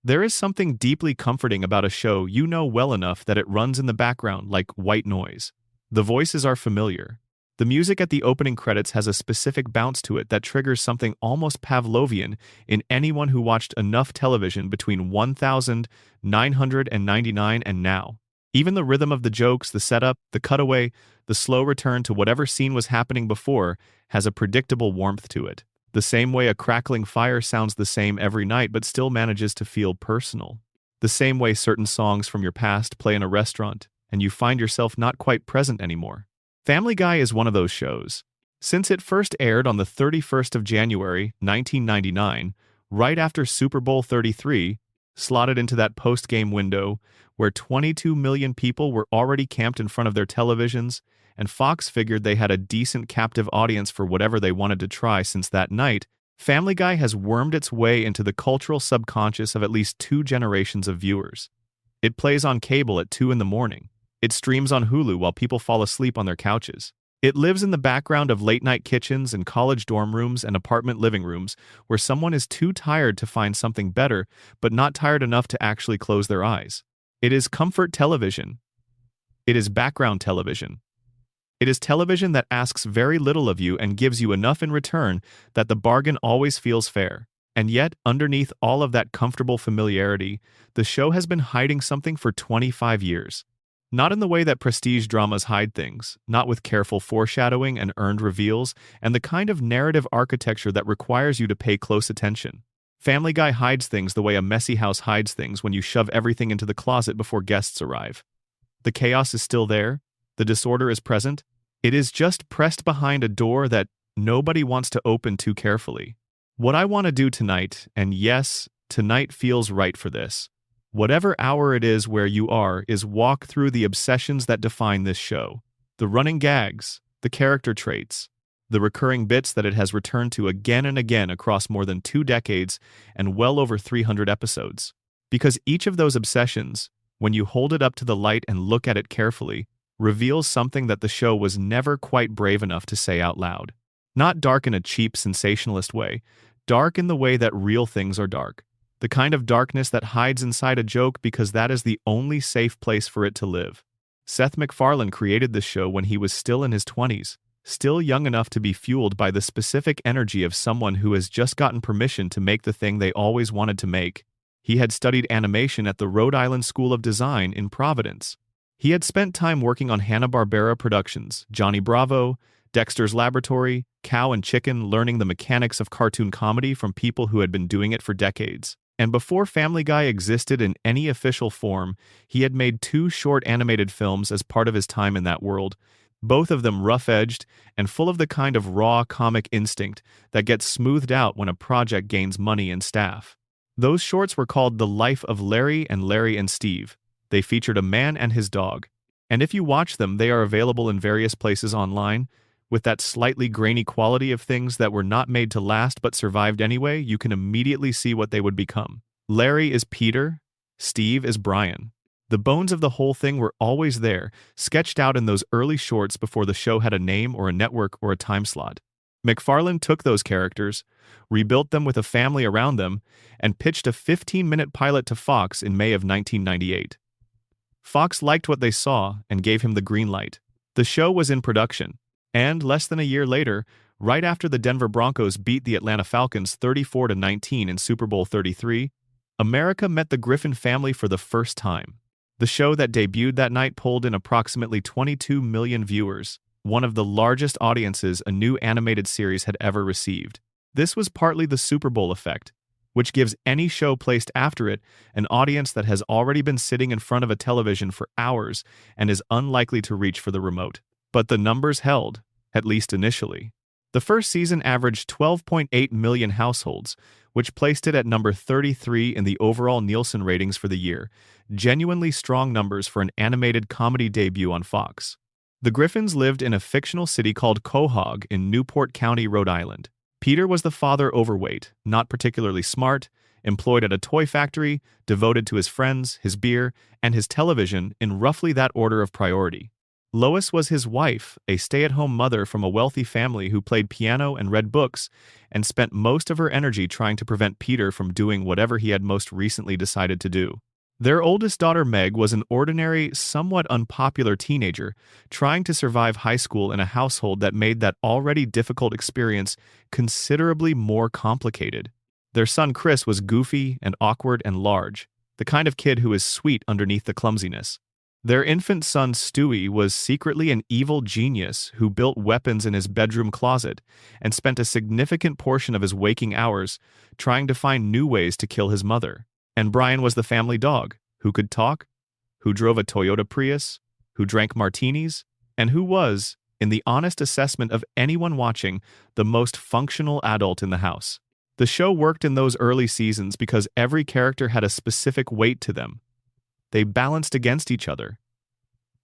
There is something deeply comforting about a show you know well enough that it runs in the background like white noise. The voices are familiar. The music at the opening credits has a specific bounce to it that triggers something almost Pavlovian in anyone who watched enough television between 1999 and now. Even the rhythm of the jokes, the setup, the cutaway, the slow return to whatever scene was happening before has a predictable warmth to it. The same way a crackling fire sounds the same every night but still manages to feel personal. The same way certain songs from your past play in a restaurant and you find yourself not quite present anymore. Family Guy is one of those shows. Since it first aired on the 31st of January, 1999, right after Super Bowl 33, slotted into that post-game window where 22 million people were already camped in front of their televisions, and Fox figured they had a decent captive audience for whatever they wanted to try since that night, Family Guy has wormed its way into the cultural subconscious of at least two generations of viewers. It plays on cable at 2 in the morning. It streams on Hulu while people fall asleep on their couches. It lives in the background of late-night kitchens and college dorm rooms and apartment living rooms where someone is too tired to find something better but not tired enough to actually close their eyes. It is comfort television. It is background television. It is television that asks very little of you and gives you enough in return that the bargain always feels fair. And yet, underneath all of that comfortable familiarity, the show has been hiding something for 25 years. Not in the way that prestige dramas hide things, not with careful foreshadowing and earned reveals, and the kind of narrative architecture that requires you to pay close attention. Family Guy hides things the way a messy house hides things when you shove everything into the closet before guests arrive. The chaos is still there. The disorder is present. It is just pressed behind a door that nobody wants to open too carefully. What I want to do tonight, and yes, tonight feels right for this, whatever hour it is where you are, is walk through the obsessions that define this show. The running gags, the character traits, the recurring bits that it has returned to again and again across more than 2 decades and well over 300 episodes. Because each of those obsessions, when you hold it up to the light and look at it carefully, reveals something that the show was never quite brave enough to say out loud. Not dark in a cheap sensationalist way, dark in the way that real things are dark. The kind of darkness that hides inside a joke because that is the only safe place for it to live. Seth MacFarlane created this show when he was still in his 20s, still young enough to be fueled by the specific energy of someone who has just gotten permission to make the thing they always wanted to make. He had studied animation at the Rhode Island School of Design in Providence. He had spent time working on Hanna-Barbera Productions, Johnny Bravo, Dexter's Laboratory, Cow and Chicken, learning the mechanics of cartoon comedy from people who had been doing it for decades. And before Family Guy existed in any official form, he had made 2 short animated films as part of his time in that world, both of them rough-edged and full of the kind of raw comic instinct that gets smoothed out when a project gains money and staff. Those shorts were called The Life of Larry and Steve. They featured a man and his dog. And if you watch them, they are available in various places online. With that slightly grainy quality of things that were not made to last but survived anyway, you can immediately see what they would become. Larry is Peter, Steve is Brian. The bones of the whole thing were always there, sketched out in those early shorts before the show had a name or a network or a time slot. MacFarlane took those characters, rebuilt them with a family around them, and pitched a 15-minute pilot to Fox in May of 1998. Fox liked what they saw and gave him the green light. The show was in production, and less than a year later, right after the Denver Broncos beat the Atlanta Falcons 34-19 in Super Bowl 33, America met the Griffin family for the first time. The show that debuted that night pulled in approximately 22 million viewers, one of the largest audiences a new animated series had ever received. This was partly the Super Bowl effect, which gives any show placed after it an audience that has already been sitting in front of a television for hours and is unlikely to reach for the remote. But the numbers held, at least initially. The first season averaged 12.8 million households, which placed it at number 33 in the overall Nielsen ratings for the year, genuinely strong numbers for an animated comedy debut on Fox. The Griffins lived in a fictional city called Quahog in Newport County, Rhode Island. Peter was the father, overweight, not particularly smart, employed at a toy factory, devoted to his friends, his beer, and his television in roughly that order of priority. Lois was his wife, a stay-at-home mother from a wealthy family who played piano and read books, and spent most of her energy trying to prevent Peter from doing whatever he had most recently decided to do. Their oldest daughter Meg was an ordinary, somewhat unpopular teenager, trying to survive high school in a household that made that already difficult experience considerably more complicated. Their son Chris was goofy and awkward and large, the kind of kid who is sweet underneath the clumsiness. Their infant son Stewie was secretly an evil genius who built weapons in his bedroom closet and spent a significant portion of his waking hours trying to find new ways to kill his mother. And Brian was the family dog, who could talk, who drove a Toyota Prius, who drank martinis, and who was, in the honest assessment of anyone watching, the most functional adult in the house. The show worked in those early seasons because every character had a specific weight to them. They balanced against each other.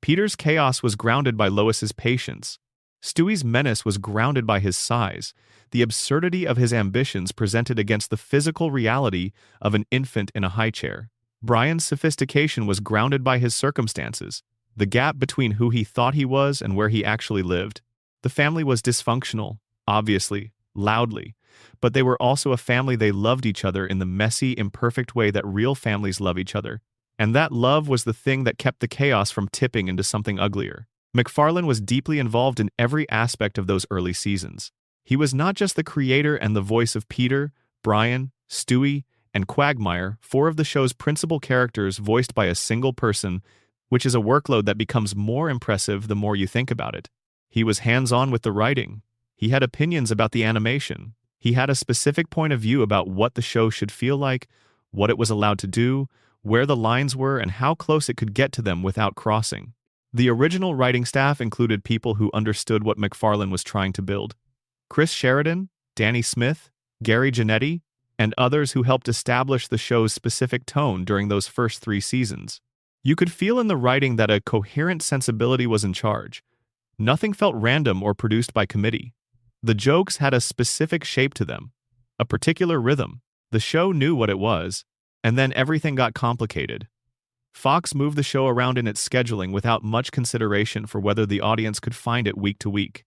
Peter's chaos was grounded by Lois's patience. Stewie's menace was grounded by his size, the absurdity of his ambitions presented against the physical reality of an infant in a high chair. Brian's sophistication was grounded by his circumstances, the gap between who he thought he was and where he actually lived. The family was dysfunctional, obviously, loudly, but they were also a family. They loved each other in the messy, imperfect way that real families love each other. And that love was the thing that kept the chaos from tipping into something uglier. MacFarlane was deeply involved in every aspect of those early seasons. He was not just the creator and the voice of Peter, Brian, Stewie, and Quagmire, four of the show's principal characters voiced by a single person, which is a workload that becomes more impressive the more you think about it. He was hands-on with the writing. He had opinions about the animation. He had a specific point of view about what the show should feel like, what it was allowed to do, where the lines were, and how close it could get to them without crossing. The original writing staff included people who understood what MacFarlane was trying to build. Chris Sheridan, Danny Smith, Gary Janetti, and others who helped establish the show's specific tone during those first 3 seasons. You could feel in the writing that a coherent sensibility was in charge. Nothing felt random or produced by committee. The jokes had a specific shape to them, a particular rhythm. The show knew what it was, and then everything got complicated. Fox moved the show around in its scheduling without much consideration for whether the audience could find it week to week.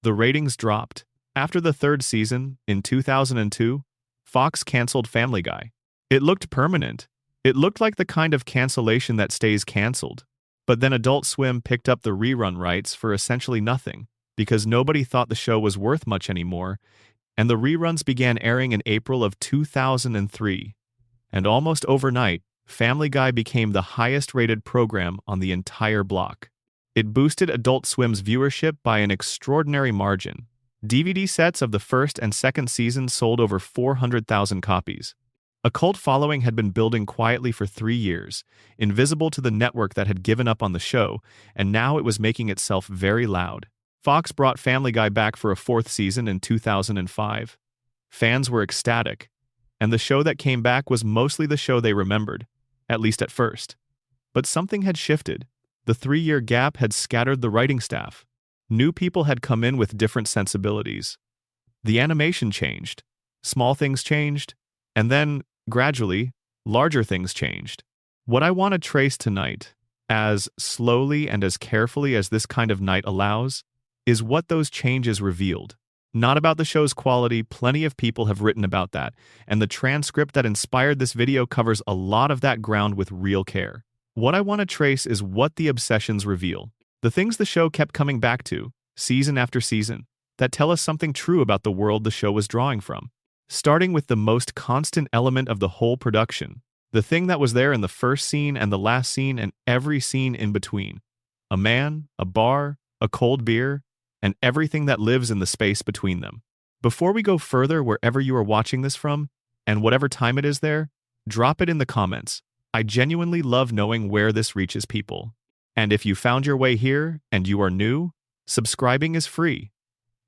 The ratings dropped. After the 3rd season, in 2002, Fox canceled Family Guy. It looked permanent. It looked like the kind of cancellation that stays canceled. But then Adult Swim picked up the rerun rights for essentially nothing, because nobody thought the show was worth much anymore, and the reruns began airing in April of 2003. And almost overnight, Family Guy became the highest-rated program on the entire block. It boosted Adult Swim's viewership by an extraordinary margin. DVD sets of the 1st and 2nd seasons sold over 400,000 copies. A cult following had been building quietly for 3 years, invisible to the network that had given up on the show, and now it was making itself very loud. Fox brought Family Guy back for a 4th season in 2005. Fans were ecstatic, and the show that came back was mostly the show they remembered, at least at first. But something had shifted. The 3-year gap had scattered the writing staff. New people had come in with different sensibilities. The animation changed. Small things changed. And then, gradually, larger things changed. What I want to trace tonight, as slowly and as carefully as this kind of night allows, is what those changes revealed. Not about the show's quality. Plenty of people have written about that, and the transcript that inspired this video covers a lot of that ground with real care. What I want to trace is what the obsessions reveal. The things the show kept coming back to, season after season, that tell us something true about the world the show was drawing from. Starting with the most constant element of the whole production, the thing that was there in the first scene and the last scene and every scene in between. A man, a bar, a cold beer, and everything that lives in the space between them. Before we go further, wherever you are watching this from, and whatever time it is there, drop it in the comments. I genuinely love knowing where this reaches people. And if you found your way here and you are new, subscribing is free,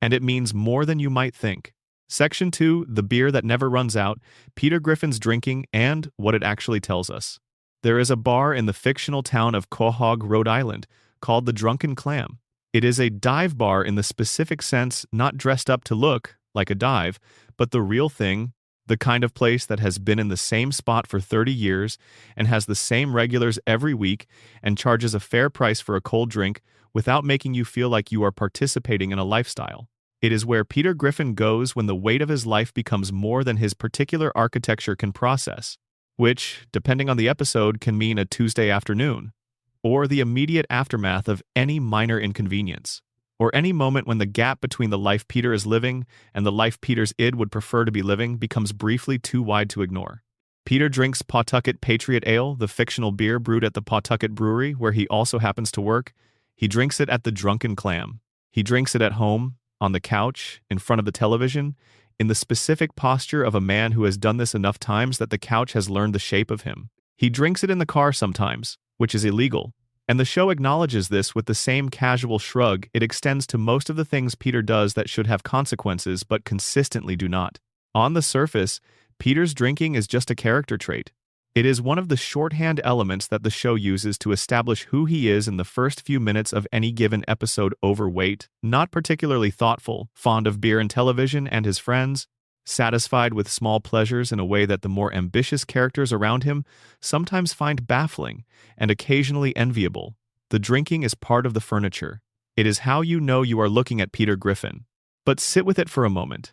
and it means more than you might think. Section 2, The Beer That Never Runs Out, Peter Griffin's Drinking, and what it actually tells us. There is a bar in the fictional town of Quahog, Rhode Island, called the Drunken Clam. It is a dive bar in the specific sense, not dressed up to look like a dive, but the real thing, The kind of place that has been in the same spot for 30 years and has the same regulars every week and charges a fair price for a cold drink without making you feel like you are participating in a lifestyle. It is where Peter Griffin goes when the weight of his life becomes more than his particular architecture can process, which, depending on the episode, can mean a Tuesday afternoon, or the immediate aftermath of any minor inconvenience, or any moment when the gap between the life Peter is living and the life Peter's id would prefer to be living becomes briefly too wide to ignore. Peter drinks Pawtucket Patriot Ale, the fictional beer brewed at the Pawtucket Brewery, where he also happens to work. He drinks it at the Drunken Clam. He drinks it at home, on the couch, in front of the television, in the specific posture of a man who has done this enough times that the couch has learned the shape of him. He drinks it in the car sometimes, which is illegal, and the show acknowledges this with the same casual shrug it extends to most of the things Peter does that should have consequences but consistently do not. On the surface, Peter's drinking is just a character trait. It is one of the shorthand elements that the show uses to establish who he is in the first few minutes of any given episode: overweight, not particularly thoughtful, fond of beer and television and his friends, satisfied with small pleasures in a way that the more ambitious characters around him sometimes find baffling and occasionally enviable. The drinking is part of the furniture. It is how you know you are looking at Peter Griffin. But sit with it for a moment.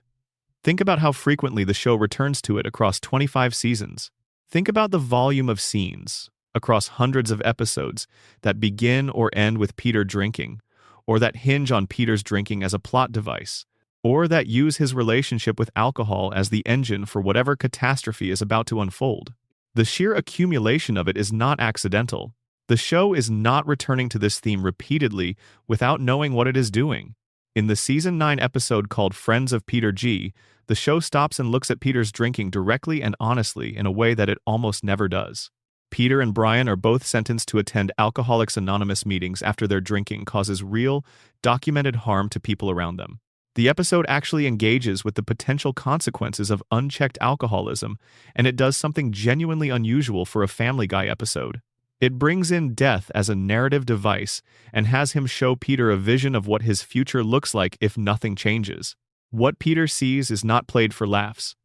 Think about how frequently the show returns to it across 25 seasons. Think about the volume of scenes, across hundreds of episodes, that begin or end with Peter drinking, or that hinge on Peter's drinking as a plot device, or that use his relationship with alcohol as the engine for whatever catastrophe is about to unfold. The sheer accumulation of it is not accidental. The show is not returning to this theme repeatedly without knowing what it is doing. In the Season 9 episode called Friends of Peter G., the show stops and looks at Peter's drinking directly and honestly in a way that it almost never does. Peter and Brian are both sentenced to attend Alcoholics Anonymous meetings after their drinking causes real, documented harm to people around them. The episode actually engages with the potential consequences of unchecked alcoholism, and it does something genuinely unusual for a Family Guy episode. It brings in death as a narrative device and has him show Peter a vision of what his future looks like if nothing changes. What Peter sees is not played for laughs.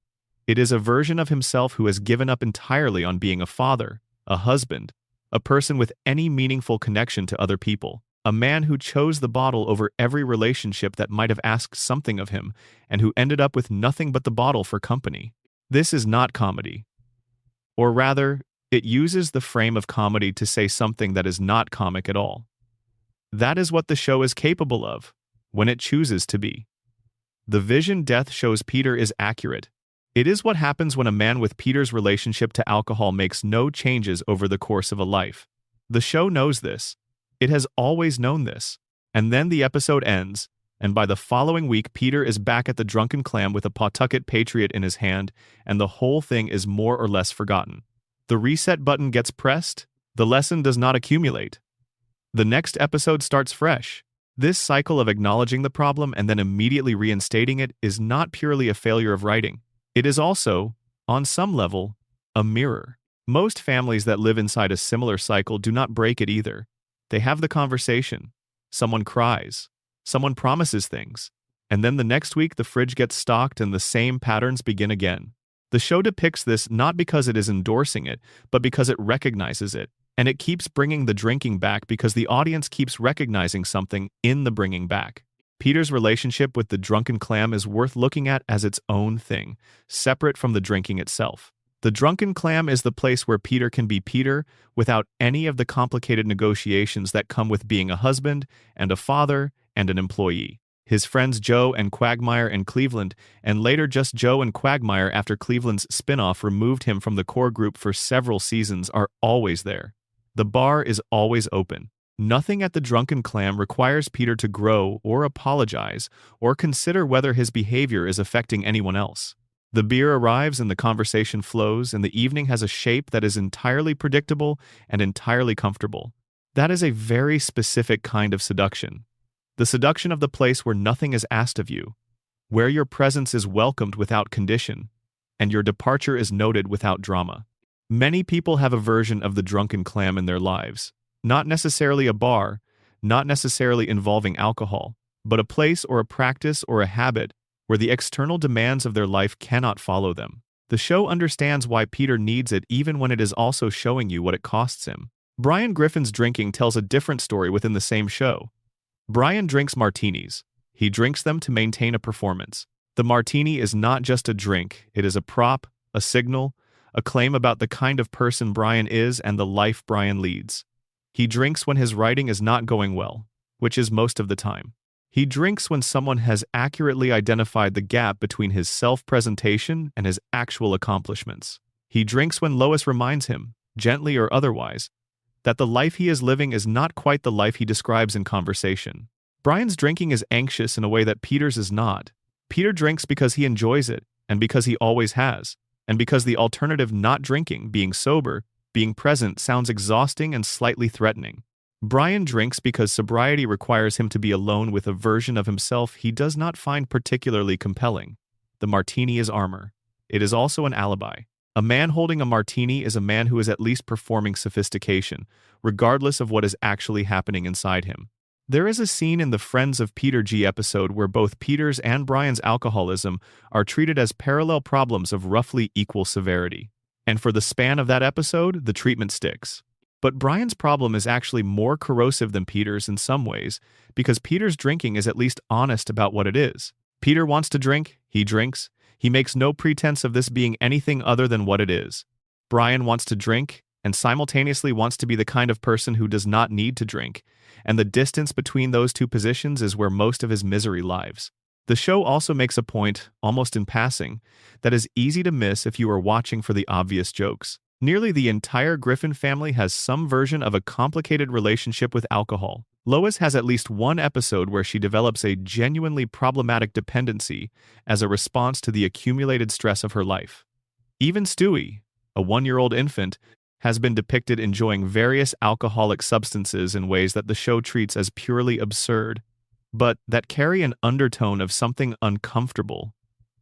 It is a version of himself who has given up entirely on being a father, a husband, a person with any meaningful connection to other people, a man who chose the bottle over every relationship that might have asked something of him and who ended up with nothing but the bottle for company. This is not comedy. Or rather, it uses the frame of comedy to say something that is not comic at all. That is what the show is capable of, when it chooses to be. The vision death shows Peter is accurate. It is what happens when a man with Peter's relationship to alcohol makes no changes over the course of a life. The show knows this. It has always known this. And then the episode ends, and by the following week Peter is back at the Drunken Clam with a Pawtucket Patriot in his hand, and the whole thing is more or less forgotten. The reset button gets pressed, the lesson does not accumulate. The next episode starts fresh. This cycle of acknowledging the problem and then immediately reinstating it is not purely a failure of writing. It is also, on some level, a mirror. Most families that live inside a similar cycle do not break it either. They have the conversation. Someone cries. Someone promises things. And then the next week the fridge gets stocked and the same patterns begin again. The show depicts this not because it is endorsing it, but because it recognizes it. And it keeps bringing the drinking back because the audience keeps recognizing something in the bringing back. Peter's relationship with the Drunken Clam is worth looking at as its own thing, separate from the drinking itself. The Drunken Clam is the place where Peter can be Peter without any of the complicated negotiations that come with being a husband and a father and an employee. His friends Joe and Quagmire in Cleveland, and later just Joe and Quagmire after Cleveland's spin-off removed him from the core group for several seasons, are always there. The bar is always open. Nothing at the Drunken Clam requires Peter to grow or apologize or consider whether his behavior is affecting anyone else. The beer arrives and the conversation flows, and the evening has a shape that is entirely predictable and entirely comfortable. That is a very specific kind of seduction. The seduction of the place where nothing is asked of you, where your presence is welcomed without condition, and your departure is noted without drama. Many people have a version of the Drunken Clam in their lives. Not necessarily a bar, not necessarily involving alcohol, but a place or a practice or a habit where the external demands of their life cannot follow them. The show understands why Peter needs it even when it is also showing you what it costs him. Brian Griffin's drinking tells a different story within the same show. Brian drinks martinis. He drinks them to maintain a performance. The martini is not just a drink, it is a prop, a signal, a claim about the kind of person Brian is and the life Brian leads. He drinks when his writing is not going well, which is most of the time. He drinks when someone has accurately identified the gap between his self-presentation and his actual accomplishments. He drinks when Lois reminds him, gently or otherwise, that the life he is living is not quite the life he describes in conversation. Brian's drinking is anxious in a way that Peter's is not. Peter drinks because he enjoys it, and because he always has, and because the alternative not drinking, being sober, being present, sounds exhausting and slightly threatening. Brian drinks because sobriety requires him to be alone with a version of himself he does not find particularly compelling. The martini is armor. It is also an alibi. A man holding a martini is a man who is at least performing sophistication, regardless of what is actually happening inside him. There is a scene in the Friends of Peter G episode where both Peter's and Brian's alcoholism are treated as parallel problems of roughly equal severity. And for the span of that episode, the treatment sticks. But Brian's problem is actually more corrosive than Peter's in some ways, because Peter's drinking is at least honest about what it is. Peter wants to drink, he drinks. He makes no pretense of this being anything other than what it is. Brian wants to drink, and simultaneously wants to be the kind of person who does not need to drink, and the distance between those two positions is where most of his misery lies. The show also makes a point, almost in passing, that is easy to miss if you are watching for the obvious jokes. Nearly the entire Griffin family has some version of a complicated relationship with alcohol. Lois has at least one episode where she develops a genuinely problematic dependency as a response to the accumulated stress of her life. Even Stewie, a 1-year-old infant, has been depicted enjoying various alcoholic substances in ways that the show treats as purely absurd, but that carry an undertone of something uncomfortable.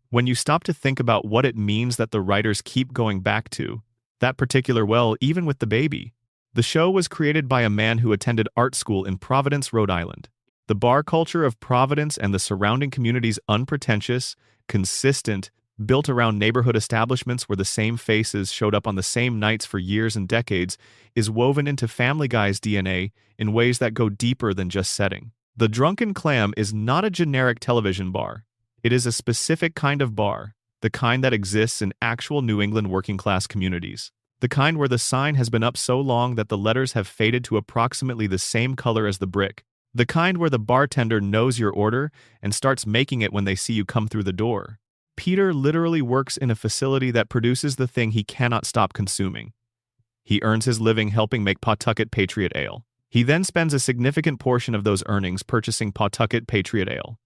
When you stop to think about what it means that the writers keep going back to that particular well, even with the baby. The show was created by a man who attended art school in Providence, Rhode Island. The bar culture of Providence and the surrounding community's unpretentious, consistent, built around neighborhood establishments where the same faces showed up on the same nights for years and decades, is woven into Family Guy's DNA in ways that go deeper than just setting. The Drunken Clam is not a generic television bar. It is a specific kind of bar, the kind that exists in actual New England working-class communities. The kind where the sign has been up so long that the letters have faded to approximately the same color as the brick. The kind where the bartender knows your order and starts making it when they see you come through the door. Peter literally works in a facility that produces the thing he cannot stop consuming. He earns his living helping make Pawtucket Patriot Ale. He then spends a significant portion of those earnings purchasing Pawtucket Patriot Ale.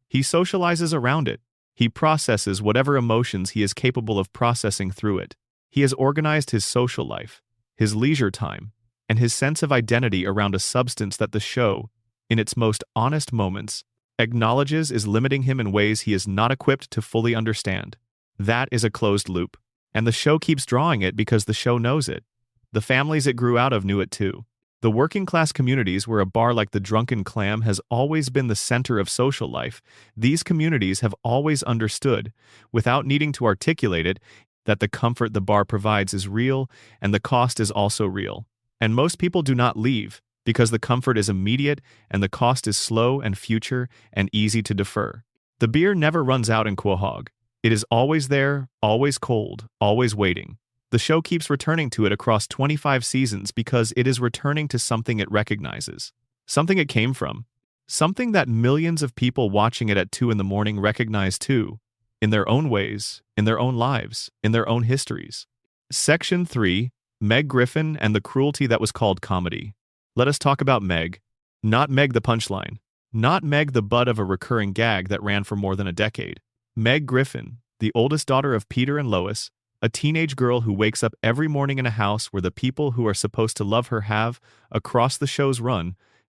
He socializes around it. He processes whatever emotions he is capable of processing through it. He has organized his social life, his leisure time, and his sense of identity around a substance that the show, in its most honest moments, acknowledges is limiting him in ways he is not equipped to fully understand. That is a closed loop, and the show keeps drawing it because the show knows it. The families it grew out of knew it too. The working-class communities where a bar like the Drunken Clam has always been the center of social life, these communities have always understood, without needing to articulate it, that the comfort the bar provides is real and the cost is also real. And most people do not leave because the comfort is immediate and the cost is slow and future and easy to defer. The beer never runs out in Quahog. It is always there, always cold, always waiting. The show keeps returning to it across 25 seasons because it is returning to something it recognizes, something it came from, something that millions of people watching it at 2 in the morning recognize too, in their own ways, in their own lives, in their own histories. Section 3, Meg Griffin and the Cruelty That Was Called Comedy. Let us talk about Meg. Not Meg the punchline. Not Meg the butt of a recurring gag that ran for more than a decade. Meg Griffin, the oldest daughter of Peter and Lois, a teenage girl who wakes up every morning in a house where the people who are supposed to love her have, across the show's run,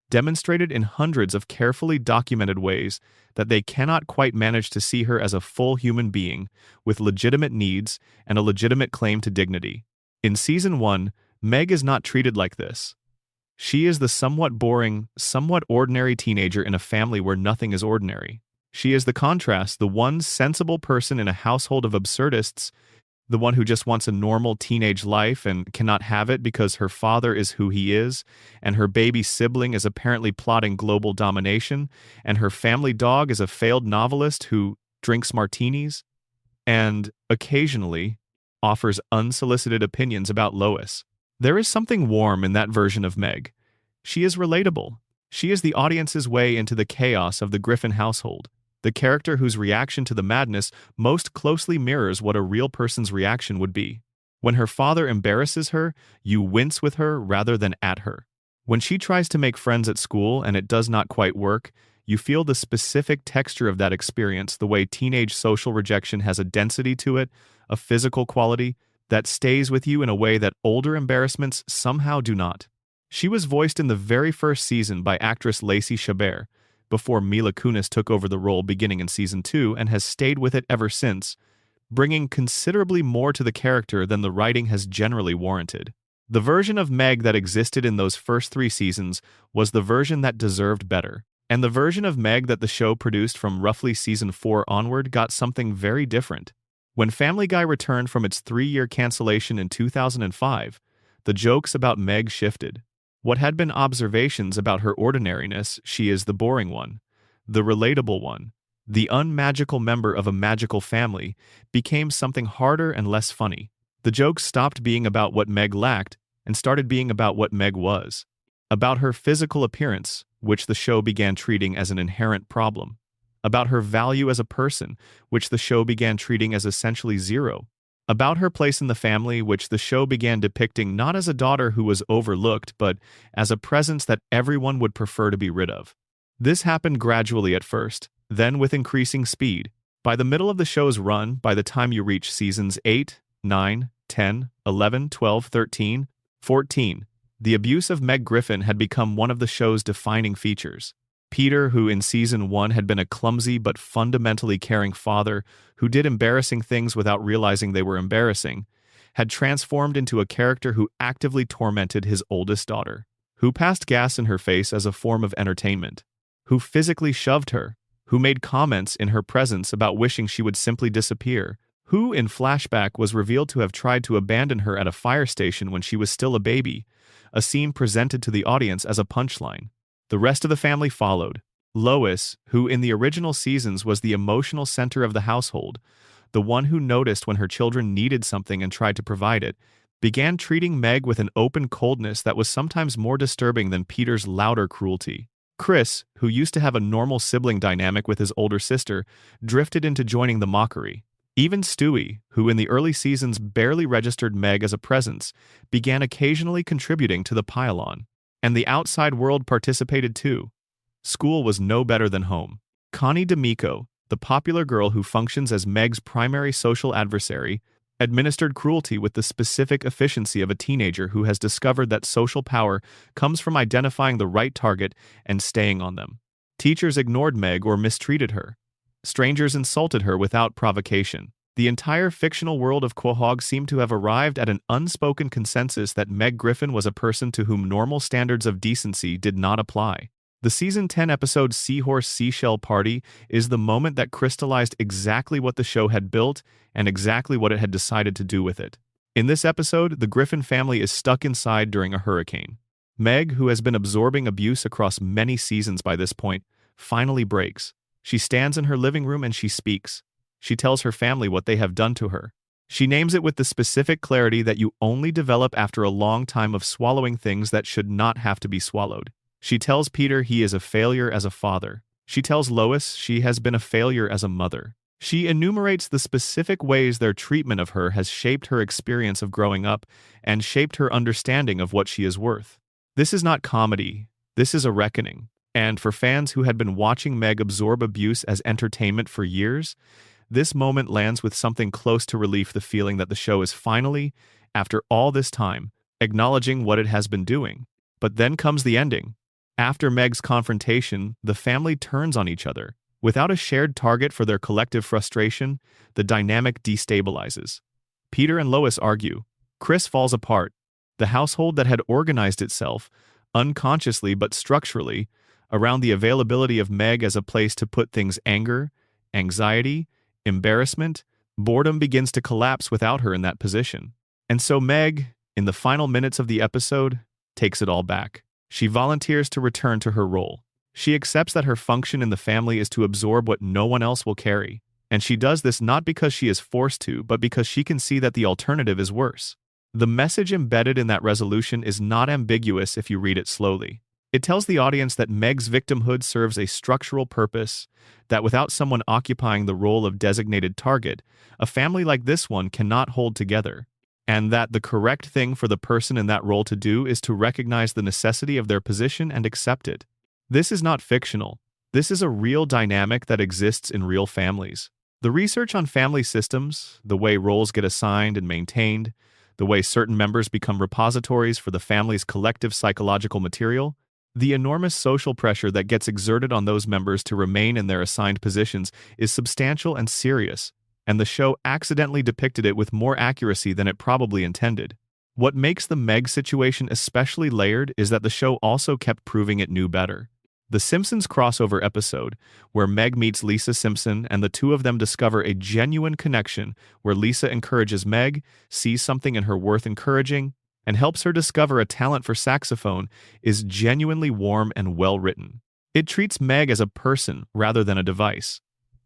demonstrated in hundreds of carefully documented ways that they cannot quite manage to see her as a full human being with legitimate needs and a legitimate claim to dignity. In Season 1, Meg is not treated like this. She is the somewhat boring, somewhat ordinary teenager in a family where nothing is ordinary. She is the contrast, the one sensible person in a household of absurdists, the one who just wants a normal teenage life and cannot have it because her father is who he is, and her baby sibling is apparently plotting global domination, and her family dog is a failed novelist who drinks martinis, and occasionally offers unsolicited opinions about Lois. There is something warm in that version of Meg. She is relatable. She is the audience's way into the chaos of the Griffin household, the character whose reaction to the madness most closely mirrors what a real person's reaction would be. When her father embarrasses her, you wince with her rather than at her. When she tries to make friends at school and it does not quite work, you feel the specific texture of that experience, the way teenage social rejection has a density to it, a physical quality, that stays with you in a way that older embarrassments somehow do not. She was voiced in the very first season by actress Lacey Chabert, before Mila Kunis took over the role beginning in season 2 and has stayed with it ever since, bringing considerably more to the character than the writing has generally warranted. The version of Meg that existed in those first 3 seasons was the version that deserved better. And the version of Meg that the show produced from roughly season 4 onward got something very different. When Family Guy returned from its 3-year cancellation in 2005, the jokes about Meg shifted. What had been observations about her ordinariness, she is the boring one, the relatable one, the unmagical member of a magical family, became something harder and less funny. The jokes stopped being about what Meg lacked and started being about what Meg was. About her physical appearance, which the show began treating as an inherent problem. About her value as a person, which the show began treating as essentially zero. About her place in the family, which the show began depicting not as a daughter who was overlooked, but as a presence that everyone would prefer to be rid of. This happened gradually at first, then with increasing speed. By the middle of the show's run, by the time you reach seasons 8, 9, 10, 11, 12, 13, 14, the abuse of Meg Griffin had become one of the show's defining features. Peter, who in season 1 had been a clumsy but fundamentally caring father who did embarrassing things without realizing they were embarrassing, had transformed into a character who actively tormented his oldest daughter, who passed gas in her face as a form of entertainment, who physically shoved her, who made comments in her presence about wishing she would simply disappear, who in flashback was revealed to have tried to abandon her at a fire station when she was still a baby, a scene presented to the audience as a punchline. The rest of the family followed. Lois, who in the original seasons was the emotional center of the household, the one who noticed when her children needed something and tried to provide it, began treating Meg with an open coldness that was sometimes more disturbing than Peter's louder cruelty. Chris, who used to have a normal sibling dynamic with his older sister, drifted into joining the mockery. Even Stewie, who in the early seasons barely registered Meg as a presence, began occasionally contributing to the pile-on. And the outside world participated too. School was no better than home. Connie D'Amico, the popular girl who functions as Meg's primary social adversary, administered cruelty with the specific efficiency of a teenager who has discovered that social power comes from identifying the right target and staying on them. Teachers ignored Meg or mistreated her. Strangers insulted her without provocation. The entire fictional world of Quahog seemed to have arrived at an unspoken consensus that Meg Griffin was a person to whom normal standards of decency did not apply. The season 10 episode Seahorse Seashell Party is the moment that crystallized exactly what the show had built and exactly what it had decided to do with it. In this episode, the Griffin family is stuck inside during a hurricane. Meg, who has been absorbing abuse across many seasons by this point, finally breaks. She stands in her living room and she speaks. She tells her family what they have done to her. She names it with the specific clarity that you only develop after a long time of swallowing things that should not have to be swallowed. She tells Peter he is a failure as a father. She tells Lois she has been a failure as a mother. She enumerates the specific ways their treatment of her has shaped her experience of growing up and shaped her understanding of what she is worth. This is not comedy. This is a reckoning. And for fans who had been watching Meg absorb abuse as entertainment for years, this moment lands with something close to relief, the feeling that the show is finally, after all this time, acknowledging what it has been doing. But then comes the ending. After Meg's confrontation, the family turns on each other. Without a shared target for their collective frustration, the dynamic destabilizes. Peter and Lois argue. Chris falls apart. The household that had organized itself, unconsciously but structurally, around the availability of Meg as a place to put things anger, anxiety, embarrassment, Boredom begins to collapse without her in that position. And so Meg, in the final minutes of the episode, takes it all back. She volunteers to return to her role. She accepts that her function in the family is to absorb what no one else will carry. And she does this not because she is forced to, but because she can see that the alternative is worse. The message embedded in that resolution is not ambiguous if you read it slowly. It tells the audience that Meg's victimhood serves a structural purpose, that without someone occupying the role of designated target, a family like this one cannot hold together, and that the correct thing for the person in that role to do is to recognize the necessity of their position and accept it. This is not fictional. This is a real dynamic that exists in real families. The research on family systems, the way roles get assigned and maintained, the way certain members become repositories for the family's collective psychological material, the enormous social pressure that gets exerted on those members to remain in their assigned positions is substantial and serious, and the show accidentally depicted it with more accuracy than it probably intended. What makes the Meg situation especially layered is that the show also kept proving it knew better. The Simpsons crossover episode, where Meg meets Lisa Simpson and the two of them discover a genuine connection where Lisa encourages Meg, sees something in her worth encouraging, and helps her discover a talent for saxophone, is genuinely warm and well-written. It treats Meg as a person rather than a device.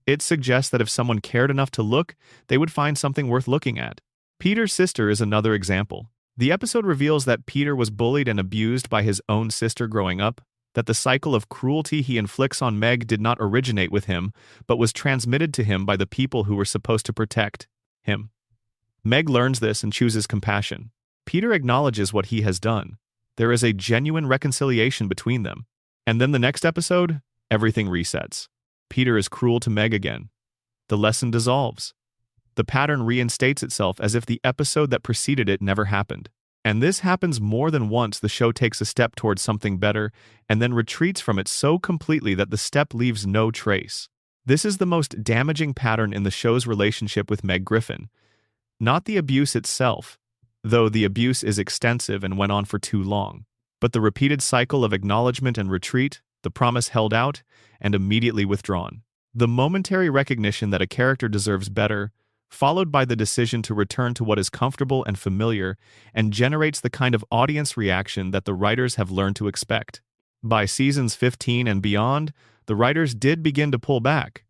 It suggests that if someone cared enough to look, they would find something worth looking at. Peter's sister is another example. The episode reveals that Peter was bullied and abused by his own sister growing up, that the cycle of cruelty he inflicts on Meg did not originate with him, but was transmitted to him by the people who were supposed to protect him. Meg learns this and chooses compassion. Peter acknowledges what he has done. There is a genuine reconciliation between them. And then the next episode, everything resets. Peter is cruel to Meg again. The lesson dissolves. The pattern reinstates itself as if the episode that preceded it never happened. And this happens more than once. The show takes a step towards something better and then retreats from it so completely that the step leaves no trace. This is the most damaging pattern in the show's relationship with Meg Griffin. Not the abuse itself, though the abuse is extensive and went on for too long, but the repeated cycle of acknowledgement and retreat, the promise held out and immediately withdrawn. The momentary recognition that a character deserves better, followed by the decision to return to what is comfortable and familiar, and generates the kind of audience reaction that the writers have learned to expect. By seasons 15 and beyond, the writers did begin to pull back.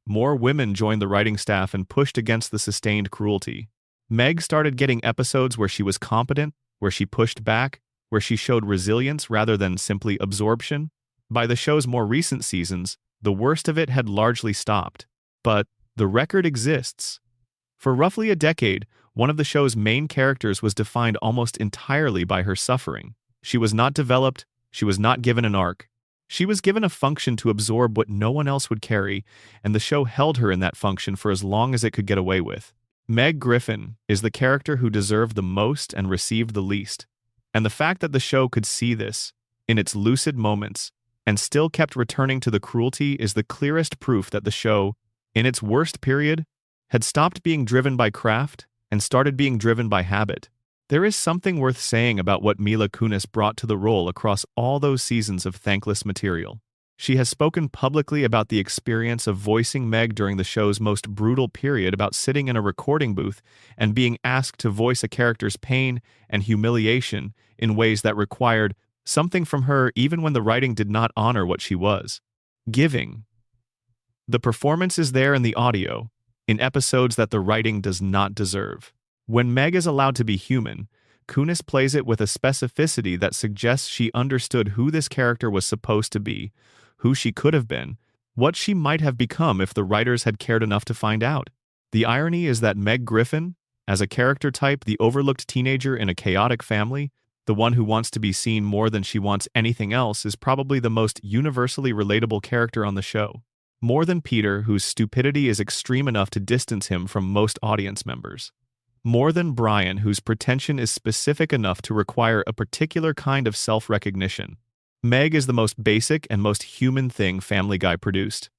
More women joined the writing staff and pushed against the sustained cruelty. Meg started getting episodes where she was competent, where she pushed back, where she showed resilience rather than simply absorption. By the show's more recent seasons, the worst of it had largely stopped. But the record exists. For roughly a decade, one of the show's main characters was defined almost entirely by her suffering. She was not developed, she was not given an arc. She was given a function to absorb what no one else would carry, and the show held her in that function for as long as it could get away with. Meg Griffin is the character who deserved the most and received the least. And the fact that the show could see this, in its lucid moments, and still kept returning to the cruelty is the clearest proof that the show, in its worst period, had stopped being driven by craft and started being driven by habit. There is something worth saying about what Mila Kunis brought to the role across all those seasons of thankless material. She has spoken publicly about the experience of voicing Meg during the show's most brutal period, about sitting in a recording booth and being asked to voice a character's pain and humiliation in ways that required something from her even when the writing did not honor what she was giving. The performance is there in the audio, in episodes that the writing does not deserve. When Meg is allowed to be human, Kunis plays it with a specificity that suggests she understood who this character was supposed to be, who she could have been, what she might have become if the writers had cared enough to find out. The irony is that Meg Griffin, as a character type, the overlooked teenager in a chaotic family, the one who wants to be seen more than she wants anything else, is probably the most universally relatable character on the show. More than Peter, whose stupidity is extreme enough to distance him from most audience members. More than Brian, whose pretension is specific enough to require a particular kind of self-recognition. Meg is the most basic and most human thing Family Guy produced.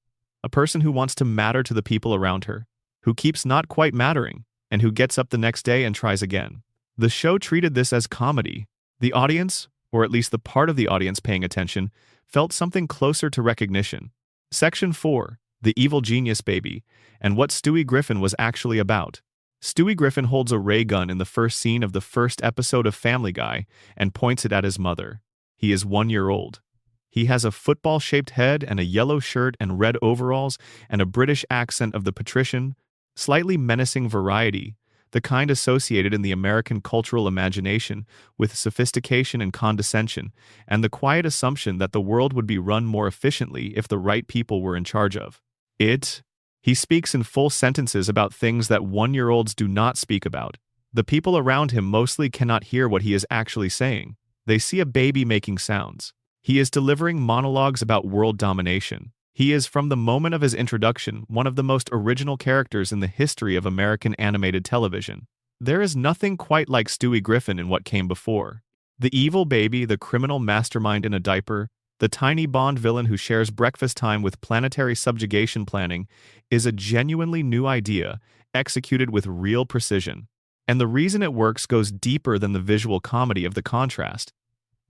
A person who wants to matter to the people around her, who keeps not quite mattering, and who gets up the next day and tries again. The show treated this as comedy. The audience, or at least the part of the audience paying attention, felt something closer to recognition. Section 4. The Evil Genius Baby, and what Stewie Griffin was actually about. Stewie Griffin holds a ray gun in the first scene of the first episode of Family Guy and points it at his mother. He is 1 year old. He has a football-shaped head and a yellow shirt and red overalls and a British accent of the patrician, slightly menacing variety, the kind associated in the American cultural imagination with sophistication and condescension, and the quiet assumption that the world would be run more efficiently if the right people were in charge of it. He speaks in full sentences about things that 1-year-olds do not speak about. The people around him mostly cannot hear what he is actually saying. They see a baby making sounds. He is delivering monologues about world domination. He is, from the moment of his introduction, one of the most original characters in the history of American animated television. There is nothing quite like Stewie Griffin in what came before. The evil baby, the criminal mastermind in a diaper, the tiny Bond villain who shares breakfast time with planetary subjugation planning, is a genuinely new idea, executed with real precision. And the reason it works goes deeper than the visual comedy of the contrast.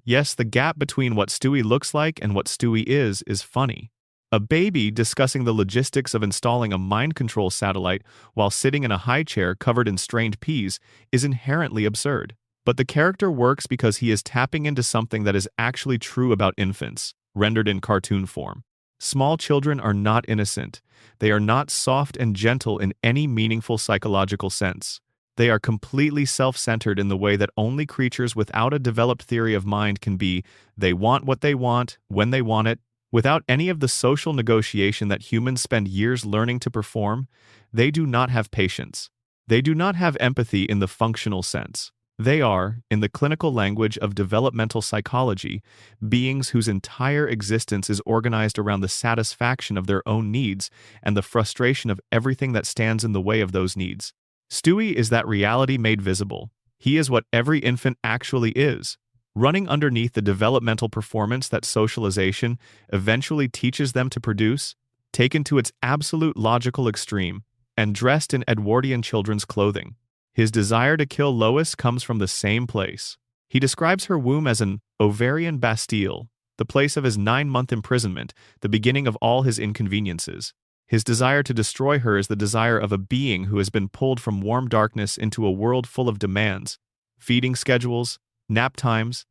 Yes, the gap between what Stewie looks like and what Stewie is funny. A baby discussing the logistics of installing a mind control satellite while sitting in a high chair covered in strained peas is inherently absurd. But the character works because he is tapping into something that is actually true about infants, rendered in cartoon form. Small children are not innocent. They are not soft and gentle in any meaningful psychological sense. They are completely self-centered in the way that only creatures without a developed theory of mind can be. They want what they want, when they want it. Without any of the social negotiation that humans spend years learning to perform, they do not have patience. They do not have empathy in the functional sense. They are, in the clinical language of developmental psychology, beings whose entire existence is organized around the satisfaction of their own needs and the frustration of everything that stands in the way of those needs. Stewie is that reality made visible. He is what every infant actually is, running underneath the developmental performance that socialization eventually teaches them to produce, taken to its absolute logical extreme, and dressed in Edwardian children's clothing. His desire to kill Lois comes from the same place. He describes her womb as an ovarian bastille, the place of his 9-month imprisonment, the beginning of all his inconveniences. His desire to destroy her is the desire of a being who has been pulled from warm darkness into a world full of demands, feeding schedules, nap times,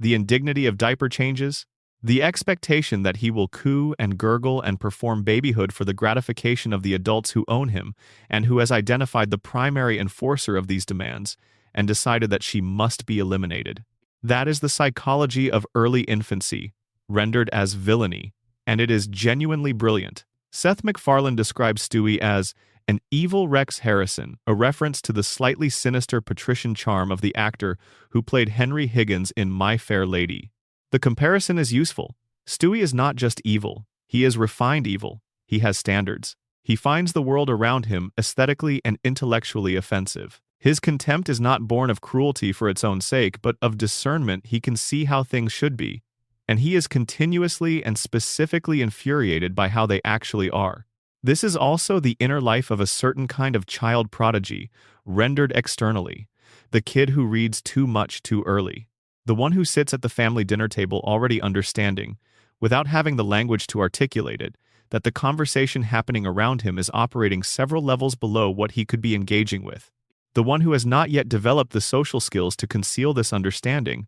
the indignity of diaper changes, the expectation that he will coo and gurgle and perform babyhood for the gratification of the adults who own him and who has identified the primary enforcer of these demands and decided that she must be eliminated. That is the psychology of early infancy, rendered as villainy, and it is genuinely brilliant. Seth MacFarlane describes Stewie as an evil Rex Harrison, a reference to the slightly sinister patrician charm of the actor who played Henry Higgins in My Fair Lady. The comparison is useful. Stewie is not just evil, he is refined evil. He has standards. He finds the world around him aesthetically and intellectually offensive. His contempt is not born of cruelty for its own sake, but of discernment. He can see how things should be, and he is continuously and specifically infuriated by how they actually are. This is also the inner life of a certain kind of child prodigy, rendered externally, the kid who reads too much too early, the one who sits at the family dinner table already understanding, without having the language to articulate it, that the conversation happening around him is operating several levels below what he could be engaging with, the one who has not yet developed the social skills to conceal this understanding,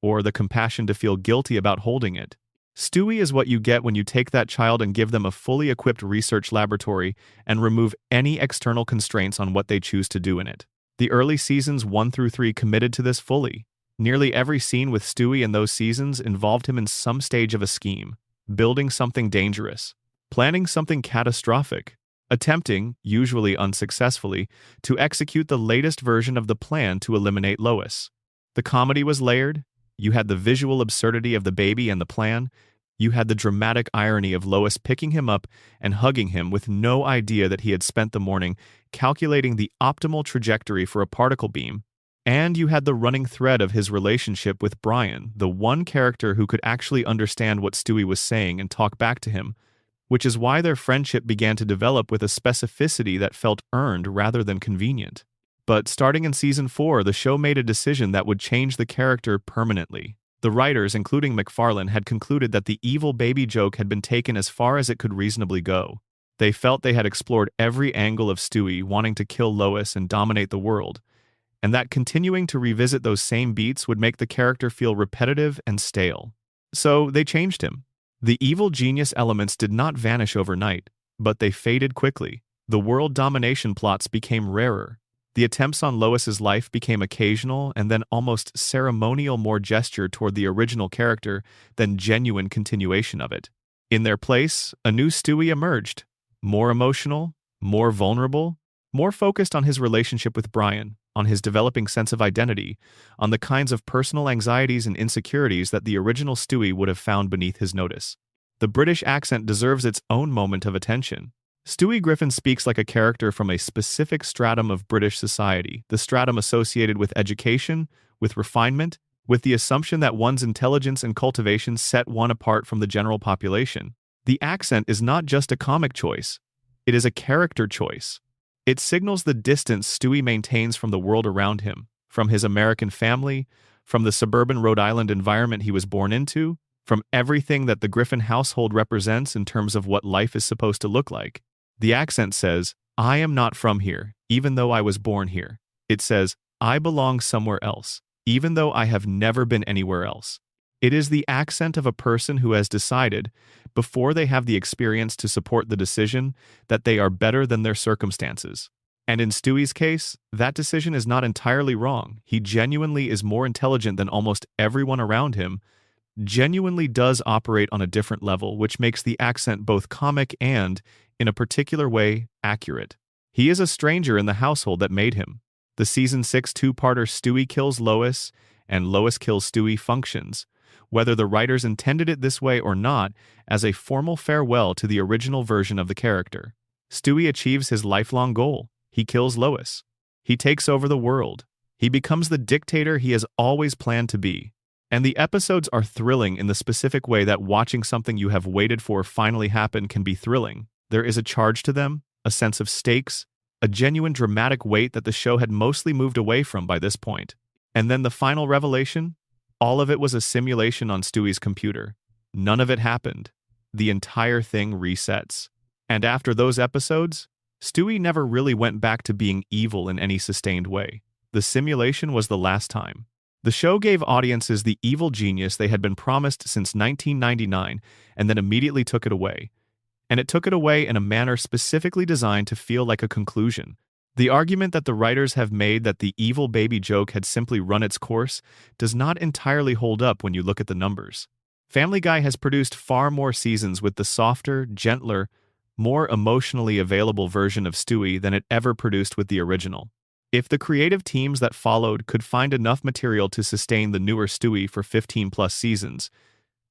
or the compassion to feel guilty about holding it. Stewie is what you get when you take that child and give them a fully equipped research laboratory and remove any external constraints on what they choose to do in it. The early seasons 1 through 3 committed to this fully. Nearly every scene with Stewie in those seasons involved him in some stage of a scheme, building something dangerous, planning something catastrophic, attempting, usually unsuccessfully, to execute the latest version of the plan to eliminate Lois. The comedy was layered. You had the visual absurdity of the baby and the plan. You had the dramatic irony of Lois picking him up and hugging him with no idea that he had spent the morning calculating the optimal trajectory for a particle beam. And you had the running thread of his relationship with Brian, the one character who could actually understand what Stewie was saying and talk back to him, which is why their friendship began to develop with a specificity that felt earned rather than convenient. But starting in season 4, the show made a decision that would change the character permanently. The writers, including MacFarlane, had concluded that the evil baby joke had been taken as far as it could reasonably go. They felt they had explored every angle of Stewie wanting to kill Lois and dominate the world, and that continuing to revisit those same beats would make the character feel repetitive and stale. So they changed him. The evil genius elements did not vanish overnight, but they faded quickly. The world domination plots became rarer. The attempts on Lois's life became occasional and then almost ceremonial, more gesture toward the original character than genuine continuation of it. In their place, a new Stewie emerged, more emotional, more vulnerable, more focused on his relationship with Brian, on his developing sense of identity, on the kinds of personal anxieties and insecurities that the original Stewie would have found beneath his notice. The British accent deserves its own moment of attention. Stewie Griffin speaks like a character from a specific stratum of British society, the stratum associated with education, with refinement, with the assumption that one's intelligence and cultivation set one apart from the general population. The accent is not just a comic choice, it is a character choice. It signals the distance Stewie maintains from the world around him, from his American family, from the suburban Rhode Island environment he was born into, from everything that the Griffin household represents in terms of what life is supposed to look like. The accent says, "I am not from here, even though I was born here." It says, "I belong somewhere else, even though I have never been anywhere else." It is the accent of a person who has decided, before they have the experience to support the decision, that they are better than their circumstances. And in Stewie's case, that decision is not entirely wrong. He genuinely is more intelligent than almost everyone around him, genuinely does operate on a different level, which makes the accent both comic and, in a particular way, accurate. He is a stranger in the household that made him. The Season 6 two-parter Stewie Kills Lois and Lois Kills Stewie functions, whether the writers intended it this way or not, as a formal farewell to the original version of the character. Stewie achieves his lifelong goal. He kills Lois. He takes over the world. He becomes the dictator he has always planned to be. And the episodes are thrilling in the specific way that watching something you have waited for finally happen can be thrilling. There is a charge to them, a sense of stakes, a genuine dramatic weight that the show had mostly moved away from by this point. And then the final revelation? All of it was a simulation on Stewie's computer. None of it happened. The entire thing resets. And after those episodes, Stewie never really went back to being evil in any sustained way. The simulation was the last time. The show gave audiences the evil genius they had been promised since 1999 and then immediately took it away. And it took it away in a manner specifically designed to feel like a conclusion. The argument that the writers have made that the evil baby joke had simply run its course does not entirely hold up when you look at the numbers. Family Guy has produced far more seasons with the softer, gentler, more emotionally available version of Stewie than it ever produced with the original. If the creative teams that followed could find enough material to sustain the newer Stewie for 15-plus seasons,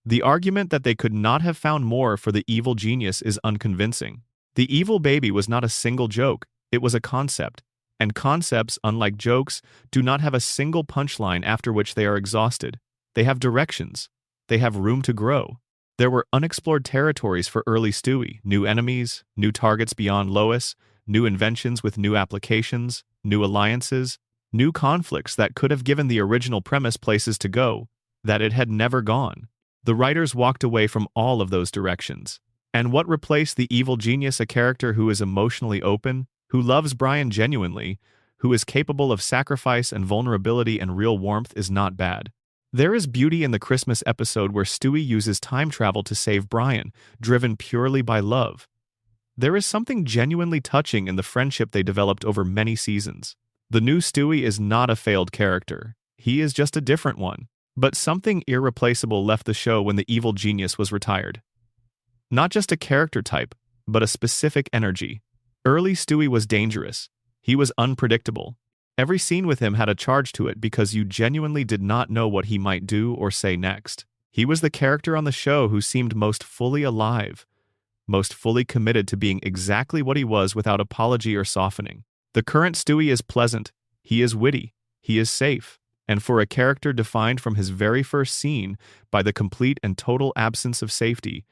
the argument that they could not have found more for the evil genius is unconvincing. The evil baby was not a single joke, it was a concept. And concepts, unlike jokes, do not have a single punchline after which they are exhausted. They have directions. They have room to grow. There were unexplored territories for early Stewie, new enemies, new targets beyond Lois, new inventions with new applications, new alliances, new conflicts that could have given the original premise places to go, that it had never gone. The writers walked away from all of those directions. And what replaced the evil genius? A character who is emotionally open, who loves Brian genuinely, who is capable of sacrifice and vulnerability and real warmth is not bad. There is beauty in the Christmas episode where Stewie uses time travel to save Brian, driven purely by love. There is something genuinely touching in the friendship they developed over many seasons. The new Stewie is not a failed character. He is just a different one. But something irreplaceable left the show when the evil genius was retired. Not just a character type, but a specific energy. Early Stewie was dangerous. He was unpredictable. Every scene with him had a charge to it because you genuinely did not know what he might do or say next. He was the character on the show who seemed most fully alive, most fully committed to being exactly what he was without apology or softening. The current Stewie is pleasant. He is witty. He is safe. And for a character defined from his very first scene by the complete and total absence of safety,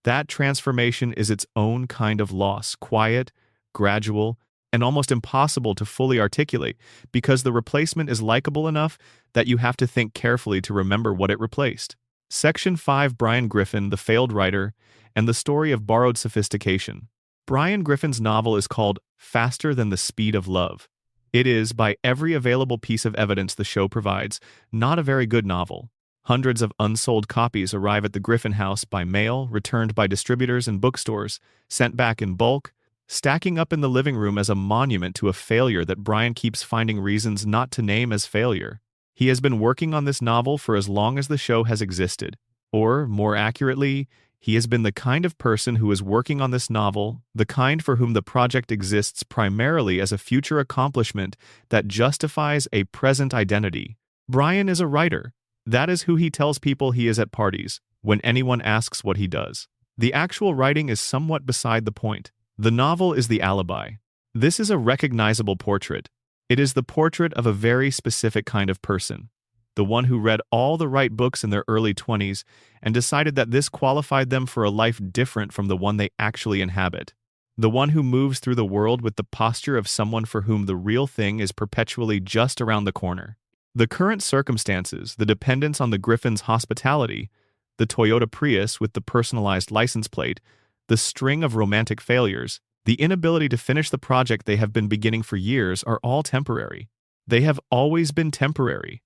that transformation is its own kind of loss, quiet, gradual, and almost impossible to fully articulate because the replacement is likable enough that you have to think carefully to remember what it replaced. Section 5: Brian Griffin, the failed writer, and the story of borrowed sophistication. Brian Griffin's novel is called Faster Than the Speed of Love. It is, by every available piece of evidence the show provides, not a very good novel. Hundreds of unsold copies arrive at the Griffin house by mail, returned by distributors and bookstores, sent back in bulk, stacking up in the living room as a monument to a failure that Brian keeps finding reasons not to name as failure. He has been working on this novel for as long as the show has existed. Or, more accurately, he has been the kind of person who is working on this novel, the kind for whom the project exists primarily as a future accomplishment that justifies a present identity. Brian is a writer. That is who he tells people he is at parties, when anyone asks what he does. The actual writing is somewhat beside the point. The novel is the alibi. This is a recognizable portrait. It is the portrait of a very specific kind of person. The one who read all the right books in their early 20s and decided that this qualified them for a life different from the one they actually inhabit. The one who moves through the world with the posture of someone for whom the real thing is perpetually just around the corner. The current circumstances, the dependence on the Griffin's hospitality, the Toyota Prius with the personalized license plate, the string of romantic failures, the inability to finish the project they have been beginning for years are all temporary. They have always been temporary.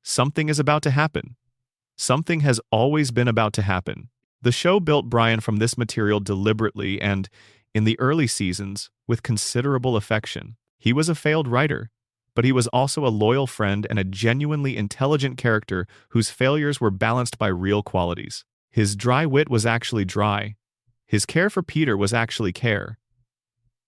Something is about to happen. Something has always been about to happen. The show built Brian from this material deliberately and, in the early seasons, with considerable affection. He was a failed writer, but he was also a loyal friend and a genuinely intelligent character whose failures were balanced by real qualities. His dry wit was actually dry. His care for Peter was actually care.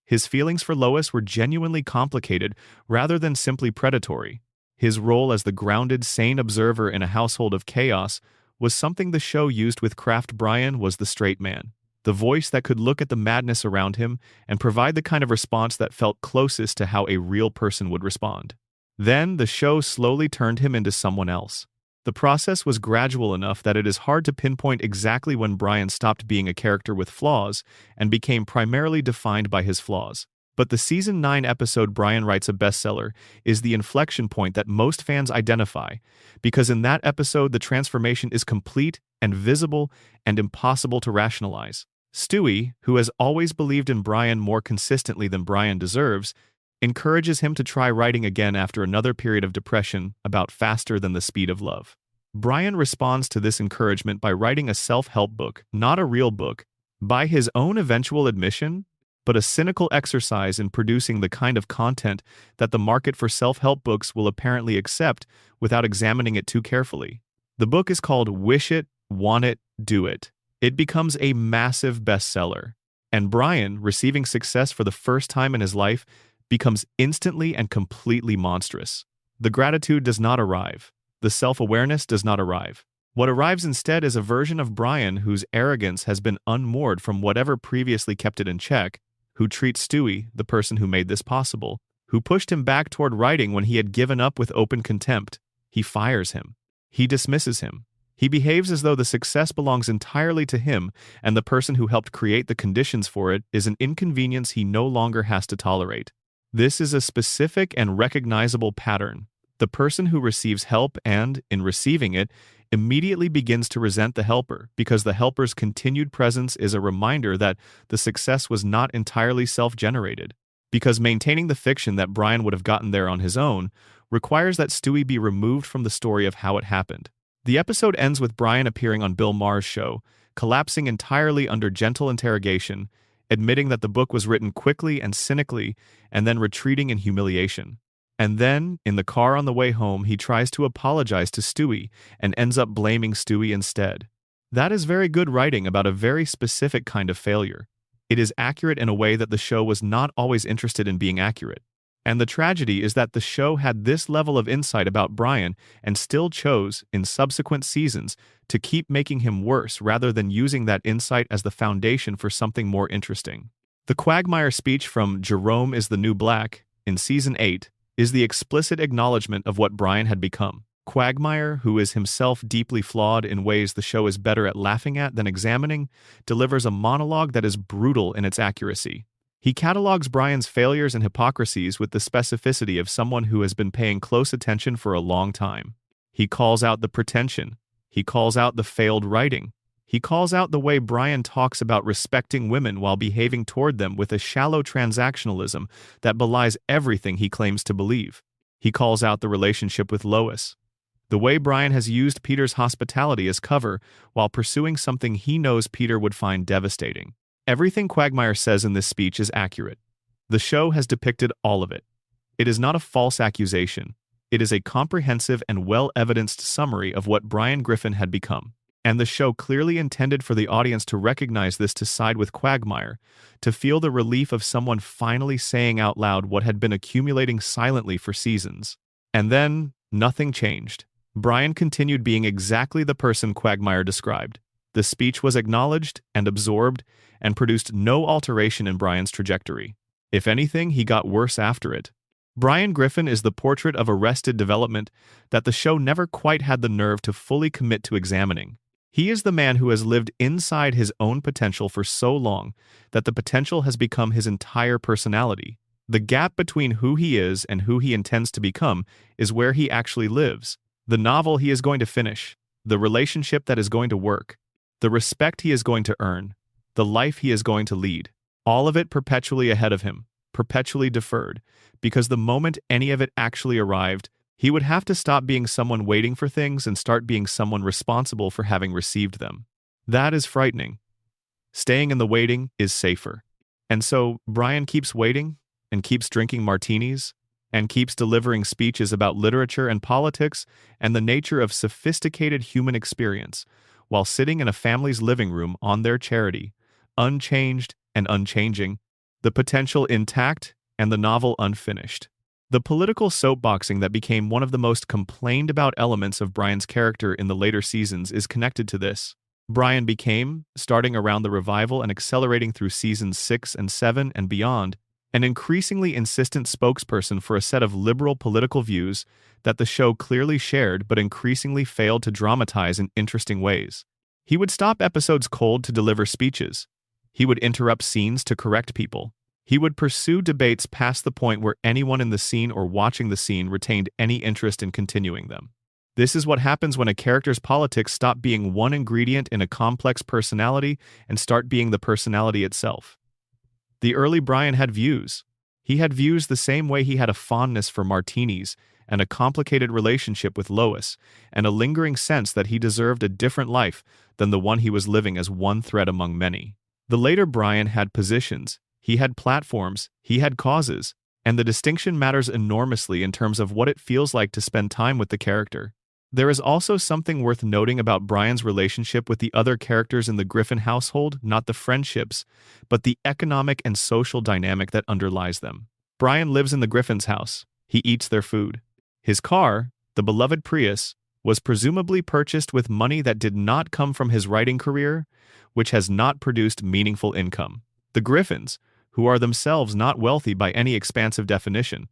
His feelings for Lois were genuinely complicated rather than simply predatory. His role as the grounded, sane observer in a household of chaos was something the show used with craft. Brian was the straight man, the voice that could look at the madness around him and provide the kind of response that felt closest to how a real person would respond. Then, the show slowly turned him into someone else. The process was gradual enough that it is hard to pinpoint exactly when Brian stopped being a character with flaws and became primarily defined by his flaws. But the Season 9 episode Brian Writes a Bestseller is the inflection point that most fans identify, because in that episode the transformation is complete and visible and impossible to rationalize. Stewie, who has always believed in Brian more consistently than Brian deserves, encourages him to try writing again after another period of depression about Faster Than the Speed of Love. Brian responds to this encouragement by writing a self-help book, not a real book, by his own eventual admission, but a cynical exercise in producing the kind of content that the market for self-help books will apparently accept without examining it too carefully. The book is called Wish It, Want It, Do It. It becomes a massive bestseller, and Brian, receiving success for the first time in his life, becomes instantly and completely monstrous. The gratitude does not arrive. The self-awareness does not arrive. What arrives instead is a version of Brian whose arrogance has been unmoored from whatever previously kept it in check, who treats Stewie, the person who made this possible, who pushed him back toward writing when he had given up with open contempt. He fires him. He dismisses him. He behaves as though the success belongs entirely to him, and the person who helped create the conditions for it is an inconvenience he no longer has to tolerate. This is a specific and recognizable pattern. The person who receives help and, in receiving it, immediately begins to resent the helper because the helper's continued presence is a reminder that the success was not entirely self-generated. Because maintaining the fiction that Brian would have gotten there on his own requires that Stewie be removed from the story of how it happened. The episode ends with Brian appearing on Bill Maher's show, collapsing entirely under gentle interrogation, admitting that the book was written quickly and cynically, and then retreating in humiliation. And then, in the car on the way home, he tries to apologize to Stewie and ends up blaming Stewie instead. That is very good writing about a very specific kind of failure. It is accurate in a way that the show was not always interested in being accurate. And the tragedy is that the show had this level of insight about Brian and still chose, in subsequent seasons, to keep making him worse rather than using that insight as the foundation for something more interesting. The Quagmire speech from Jerome is the New Black, in Season 8, is the explicit acknowledgement of what Brian had become. Quagmire, who is himself deeply flawed in ways the show is better at laughing at than examining, delivers a monologue that is brutal in its accuracy. He catalogs Brian's failures and hypocrisies with the specificity of someone who has been paying close attention for a long time. He calls out the pretension. He calls out the failed writing. He calls out the way Brian talks about respecting women while behaving toward them with a shallow transactionalism that belies everything he claims to believe. He calls out the relationship with Lois. The way Brian has used Peter's hospitality as cover while pursuing something he knows Peter would find devastating. Everything Quagmire says in this speech is accurate. The show has depicted all of it. It is not a false accusation. It is a comprehensive and well-evidenced summary of what Brian Griffin had become. And the show clearly intended for the audience to recognize this, to side with Quagmire, to feel the relief of someone finally saying out loud what had been accumulating silently for seasons. And then, nothing changed. Brian continued being exactly the person Quagmire described. The speech was acknowledged and absorbed and produced no alteration in Brian's trajectory. If anything, he got worse after it. Brian Griffin is the portrait of arrested development that the show never quite had the nerve to fully commit to examining. He is the man who has lived inside his own potential for so long that the potential has become his entire personality. The gap between who he is and who he intends to become is where he actually lives. The novel he is going to finish, the relationship that is going to work, the respect he is going to earn, the life he is going to lead, all of it perpetually ahead of him, perpetually deferred, because the moment any of it actually arrived, he would have to stop being someone waiting for things and start being someone responsible for having received them. That is frightening. Staying in the waiting is safer. And so Brian keeps waiting and keeps drinking martinis and keeps delivering speeches about literature and politics and the nature of sophisticated human experience while sitting in a family's living room on their charity, unchanged and unchanging, the potential intact and the novel unfinished. The political soapboxing that became one of the most complained about elements of Brian's character in the later seasons is connected to this. Brian became, starting around the revival and accelerating through seasons 6 and 7 and beyond, an increasingly insistent spokesperson for a set of liberal political views that the show clearly shared but increasingly failed to dramatize in interesting ways. He would stop episodes cold to deliver speeches. He would interrupt scenes to correct people. He would pursue debates past the point where anyone in the scene or watching the scene retained any interest in continuing them. This is what happens when a character's politics stop being one ingredient in a complex personality and start being the personality itself. The early Brian had views. He had views the same way he had a fondness for martinis and a complicated relationship with Lois, and a lingering sense that he deserved a different life than the one he was living as one thread among many. The later Brian had positions. He had platforms, he had causes, and the distinction matters enormously in terms of what it feels like to spend time with the character. There is also something worth noting about Brian's relationship with the other characters in the Griffin household, not the friendships, but the economic and social dynamic that underlies them. Brian lives in the Griffin's house. He eats their food. His car, the beloved Prius, was presumably purchased with money that did not come from his writing career, which has not produced meaningful income. The Griffins, who are themselves not wealthy by any expansive definition,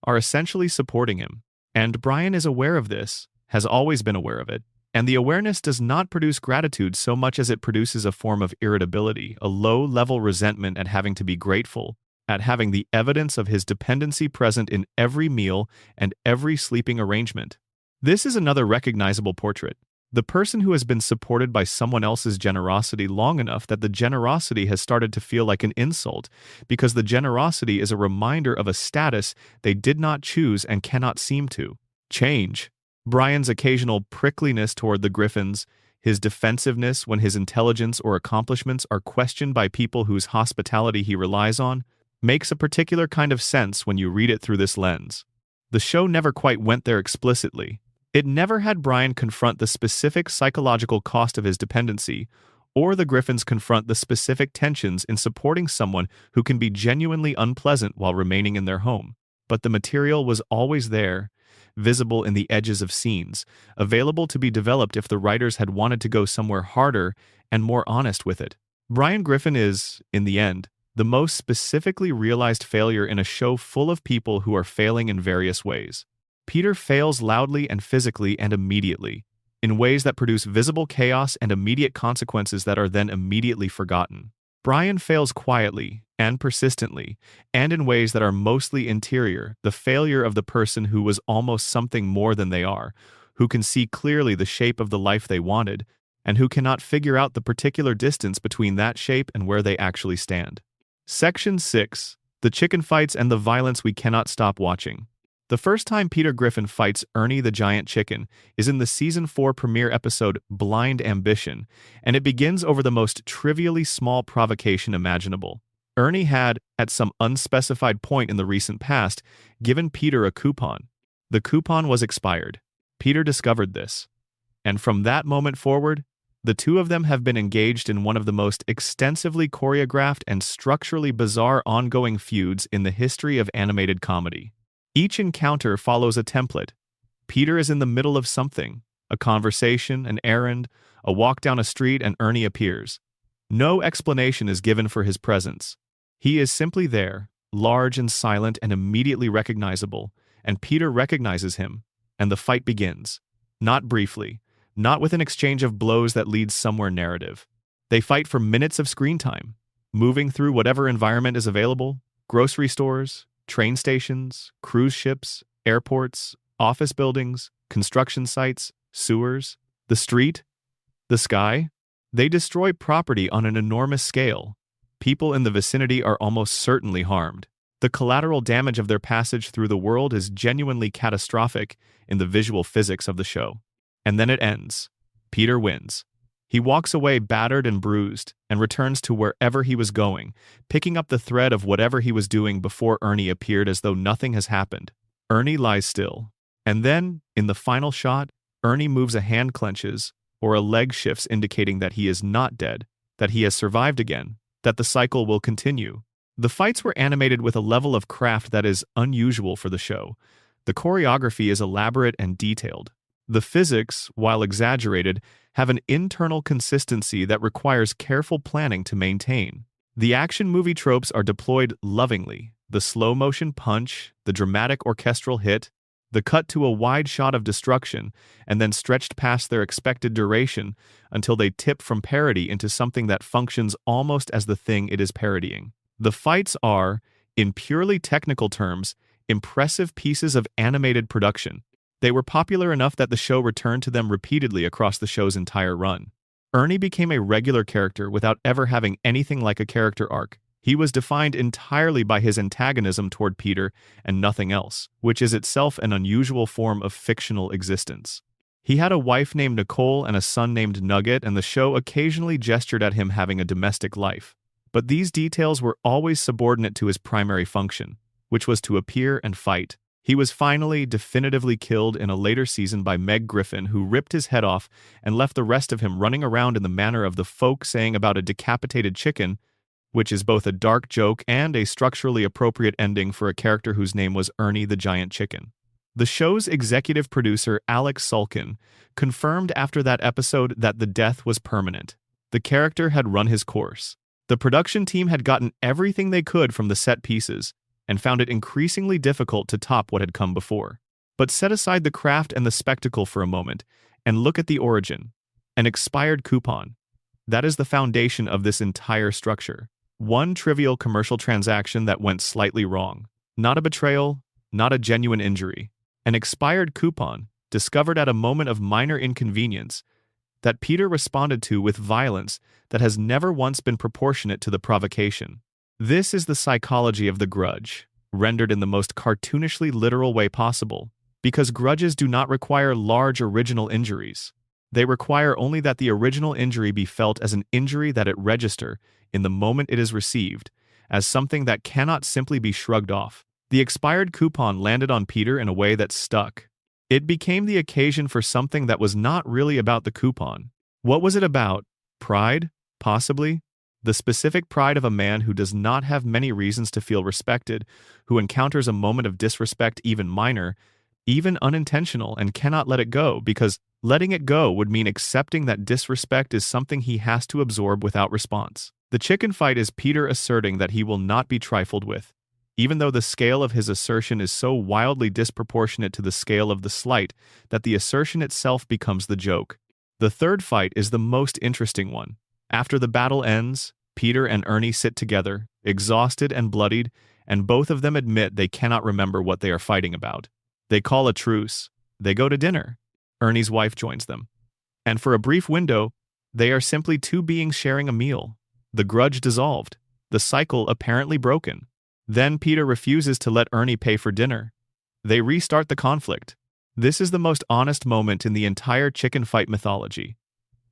are essentially supporting him. And Brian is aware of this, has always been aware of it, and the awareness does not produce gratitude so much as it produces a form of irritability, a low-level resentment at having to be grateful, at having the evidence of his dependency present in every meal and every sleeping arrangement. This is another recognizable portrait. The person who has been supported by someone else's generosity long enough that the generosity has started to feel like an insult, because the generosity is a reminder of a status they did not choose and cannot seem to change. Brian's occasional prickliness toward the Griffins, his defensiveness when his intelligence or accomplishments are questioned by people whose hospitality he relies on, makes a particular kind of sense when you read it through this lens. The show never quite went there explicitly. It never had Brian confront the specific psychological cost of his dependency, or the Griffins confront the specific tensions in supporting someone who can be genuinely unpleasant while remaining in their home. But the material was always there, visible in the edges of scenes, available to be developed if the writers had wanted to go somewhere harder and more honest with it. Brian Griffin is, in the end, the most specifically realized failure in a show full of people who are failing in various ways. Peter fails loudly and physically and immediately, in ways that produce visible chaos and immediate consequences that are then immediately forgotten. Brian fails quietly and persistently, and in ways that are mostly interior, the failure of the person who was almost something more than they are, who can see clearly the shape of the life they wanted, and who cannot figure out the particular distance between that shape and where they actually stand. Section 6. The chicken fights and the violence we cannot stop watching. The first time Peter Griffin fights Ernie the Giant Chicken is in the Season 4 premiere episode Blind Ambition, and it begins over the most trivially small provocation imaginable. Ernie had, at some unspecified point in the recent past, given Peter a coupon. The coupon was expired. Peter discovered this. And from that moment forward, the two of them have been engaged in one of the most extensively choreographed and structurally bizarre ongoing feuds in the history of animated comedy. Each encounter follows a template. Peter is in the middle of something, a conversation, an errand, a walk down a street, and Ernie appears. No explanation is given for his presence. He is simply there, large and silent and immediately recognizable, and Peter recognizes him, and the fight begins. Not briefly, not with an exchange of blows that leads somewhere narrative. They fight for minutes of screen time, moving through whatever environment is available: grocery stores, train stations, cruise ships, airports, office buildings, construction sites, sewers, the street, the sky. They destroy property on an enormous scale. People in the vicinity are almost certainly harmed. The collateral damage of their passage through the world is genuinely catastrophic in the visual physics of the show. And then it ends. Peter wins. He walks away battered and bruised and returns to wherever he was going, picking up the thread of whatever he was doing before Ernie appeared as though nothing has happened. Ernie lies still. And then, in the final shot, Ernie moves a hand clenches or a leg shifts indicating that he is not dead, that he has survived again, that the cycle will continue. The fights were animated with a level of craft that is unusual for the show. The choreography is elaborate and detailed. The physics, while exaggerated, have an internal consistency that requires careful planning to maintain. The action movie tropes are deployed lovingly: the slow-motion punch, the dramatic orchestral hit, the cut to a wide shot of destruction, and then stretched past their expected duration until they tip from parody into something that functions almost as the thing it is parodying. The fights are, in purely technical terms, impressive pieces of animated production. They were popular enough that the show returned to them repeatedly across the show's entire run. Ernie became a regular character without ever having anything like a character arc. He was defined entirely by his antagonism toward Peter and nothing else, which is itself an unusual form of fictional existence. He had a wife named Nicole and a son named Nugget, and the show occasionally gestured at him having a domestic life. But these details were always subordinate to his primary function, which was to appear and fight. He was finally definitively killed in a later season by Meg Griffin, who ripped his head off and left the rest of him running around in the manner of the folk saying about a decapitated chicken, which is both a dark joke and a structurally appropriate ending for a character whose name was Ernie the Giant Chicken. The show's executive producer, Alex Sulkin, confirmed after that episode that the death was permanent. The character had run his course. The production team had gotten everything they could from the set pieces, and found it increasingly difficult to top what had come before. But set aside the craft and the spectacle for a moment, and look at the origin. An expired coupon. That is the foundation of this entire structure. One trivial commercial transaction that went slightly wrong. Not a betrayal, not a genuine injury. An expired coupon, discovered at a moment of minor inconvenience, that Peter responded to with violence that has never once been proportionate to the provocation. This is the psychology of the grudge, rendered in the most cartoonishly literal way possible, because grudges do not require large original injuries. They require only that the original injury be felt as an injury that it register, in the moment it is received, as something that cannot simply be shrugged off. The expired coupon landed on Peter in a way that stuck. It became the occasion for something that was not really about the coupon. What was it about? Pride? Possibly? The specific pride of a man who does not have many reasons to feel respected, who encounters a moment of disrespect even minor, even unintentional, and cannot let it go, because letting it go would mean accepting that disrespect is something he has to absorb without response. The chicken fight is Peter asserting that he will not be trifled with, even though the scale of his assertion is so wildly disproportionate to the scale of the slight that the assertion itself becomes the joke. The third fight is the most interesting one. After the battle ends, Peter and Ernie sit together, exhausted and bloodied, and both of them admit they cannot remember what they are fighting about. They call a truce. They go to dinner. Ernie's wife joins them. And for a brief window, They are simply two beings sharing a meal. The grudge dissolved. The cycle apparently broken. Then Peter refuses to let Ernie pay for dinner. They restart the conflict. This is the most honest moment in the entire chicken fight mythology.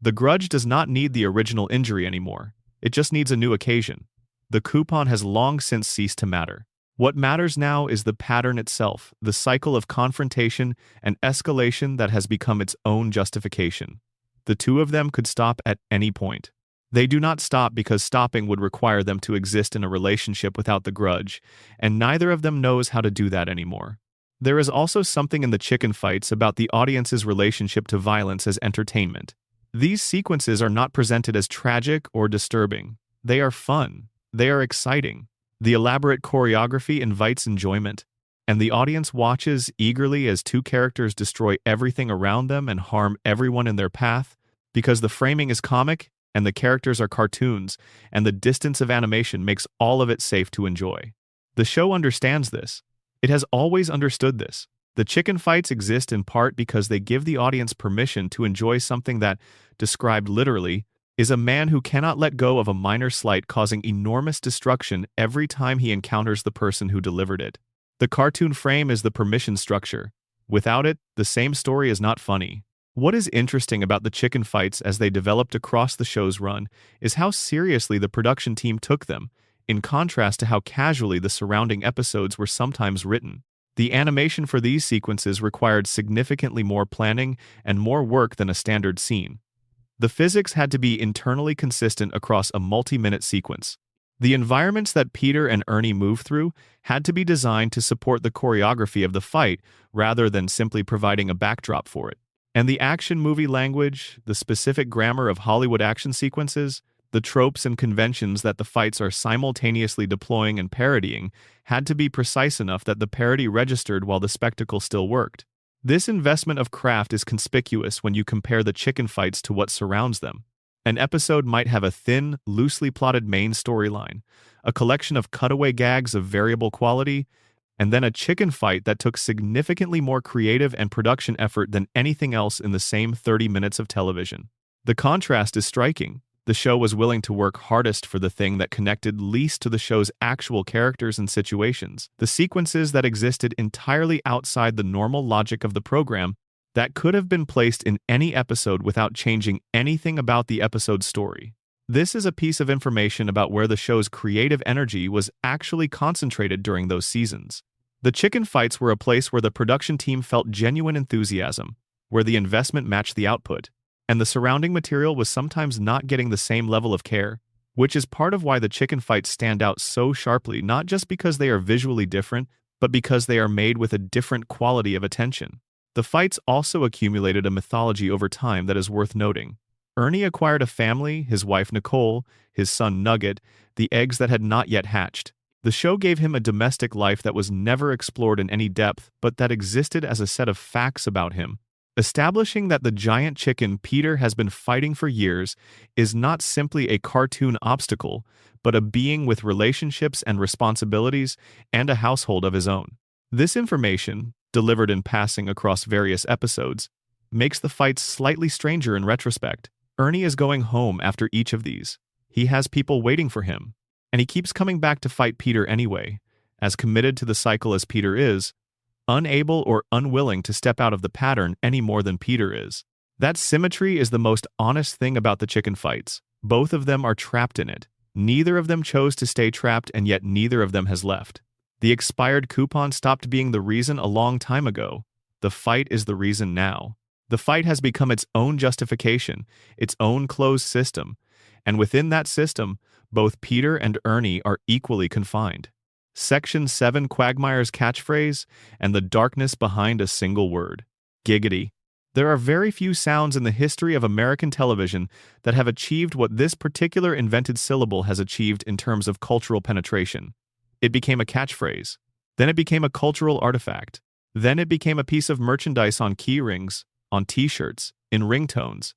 The grudge does not need the original injury anymore. It just needs a new occasion. The coupon has long since ceased to matter. What matters now is the pattern itself, the cycle of confrontation and escalation that has become its own justification. The two of them could stop at any point. They do not stop because stopping would require them to exist in a relationship without the grudge, and neither of them knows how to do that anymore. There is also something in the chicken fights about the audience's relationship to violence as entertainment. These sequences are not presented as tragic or disturbing. They are fun. They are exciting. The elaborate choreography invites enjoyment, and the audience watches eagerly as two characters destroy everything around them and harm everyone in their path, because the framing is comic, and the characters are cartoons, and the distance of animation makes all of it safe to enjoy. The show understands this. It has always understood this. The chicken fights exist in part because they give the audience permission to enjoy something that, described literally, is a man who cannot let go of a minor slight causing enormous destruction every time he encounters the person who delivered it. The cartoon frame is the permission structure. Without it, the same story is not funny. What is interesting about the chicken fights as they developed across the show's run is how seriously the production team took them, in contrast to how casually the surrounding episodes were sometimes written. The animation for these sequences required significantly more planning and more work than a standard scene. The physics had to be internally consistent across a multi-minute sequence. The environments that Peter and Ernie move through had to be designed to support the choreography of the fight rather than simply providing a backdrop for it. And the action movie language, the specific grammar of Hollywood action sequences, the tropes and conventions that the fights are simultaneously deploying and parodying had to be precise enough that the parody registered while the spectacle still worked. This investment of craft is conspicuous when you compare the chicken fights to what surrounds them. An episode might have a thin, loosely plotted main storyline, a collection of cutaway gags of variable quality, and then a chicken fight that took significantly more creative and production effort than anything else in the same 30 minutes of television. The contrast is striking. The show was willing to work hardest for the thing that connected least to the show's actual characters and situations, the sequences that existed entirely outside the normal logic of the program that could have been placed in any episode without changing anything about the episode's story. This is a piece of information about where the show's creative energy was actually concentrated during those seasons. The chicken fights were a place where the production team felt genuine enthusiasm, where the investment matched the output, and the surrounding material was sometimes not getting the same level of care, which is part of why the chicken fights stand out so sharply, not just because they are visually different, but because they are made with a different quality of attention. The fights also accumulated a mythology over time that is worth noting. Ernie acquired a family, his wife Nicole, his son Nugget, the eggs that had not yet hatched. The show gave him a domestic life that was never explored in any depth, but that existed as a set of facts about him. Establishing that the giant chicken Peter has been fighting for years is not simply a cartoon obstacle, but a being with relationships and responsibilities and a household of his own. This information, delivered in passing across various episodes, makes the fights slightly stranger in retrospect. Ernie is going home after each of these. He has people waiting for him, and he keeps coming back to fight Peter anyway, as committed to the cycle as Peter is, unable or unwilling to step out of the pattern any more than Peter is. That symmetry is the most honest thing about the chicken fights. Both of them are trapped in it. Neither of them chose to stay trapped, and yet neither of them has left. The expired coupon stopped being the reason a long time ago. The fight is the reason now. The fight has become its own justification, its own closed system, and within that system, both Peter and Ernie are equally confined. Section 7 Quagmire's catchphrase, and the darkness behind a single word. Giggity. There are very few sounds in the history of American television that have achieved what this particular invented syllable has achieved in terms of cultural penetration. It became a catchphrase. Then it became a cultural artifact. Then it became a piece of merchandise on key rings, on t-shirts, in ringtones.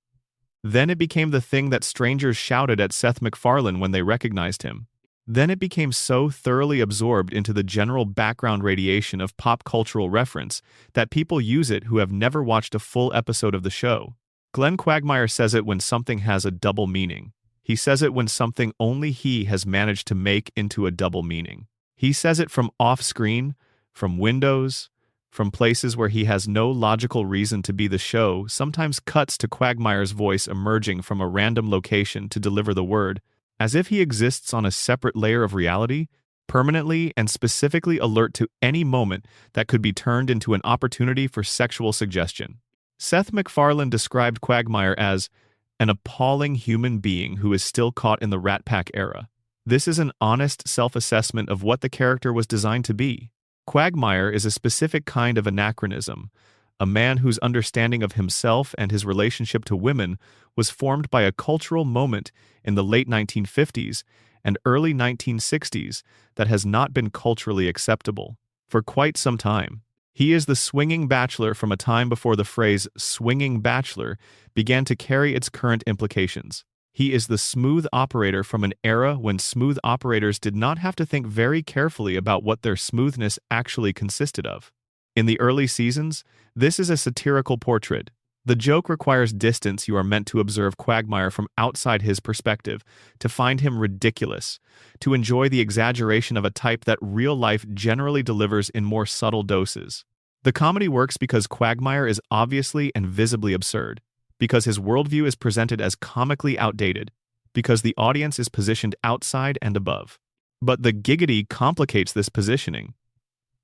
Then it became the thing that strangers shouted at Seth MacFarlane when they recognized him. Then it became so thoroughly absorbed into the general background radiation of pop cultural reference that people use it who have never watched a full episode of the show. Glenn Quagmire says it when something has a double meaning. He says it when something only he has managed to make into a double meaning. He says it from off-screen, from windows, from places where he has no logical reason to be. The show sometimes cuts to Quagmire's voice emerging from a random location to deliver the word, as if he exists on a separate layer of reality, permanently and specifically alert to any moment that could be turned into an opportunity for sexual suggestion. Seth MacFarlane described Quagmire as an appalling human being who is still caught in the Rat Pack era. This is an honest self-assessment of what the character was designed to be. Quagmire is a specific kind of anachronism, a man whose understanding of himself and his relationship to women was formed by a cultural moment in the late 1950s and early 1960s that has not been culturally acceptable for quite some time. He is the swinging bachelor from a time before the phrase swinging bachelor began to carry its current implications. He is the smooth operator from an era when smooth operators did not have to think very carefully about what their smoothness actually consisted of. In the early seasons, this is a satirical portrait. The joke requires distance. You are meant to observe Quagmire from outside his perspective, to find him ridiculous, to enjoy the exaggeration of a type that real life generally delivers in more subtle doses. The comedy works because Quagmire is obviously and visibly absurd, because his worldview is presented as comically outdated, because the audience is positioned outside and above. But the giggity complicates this positioning.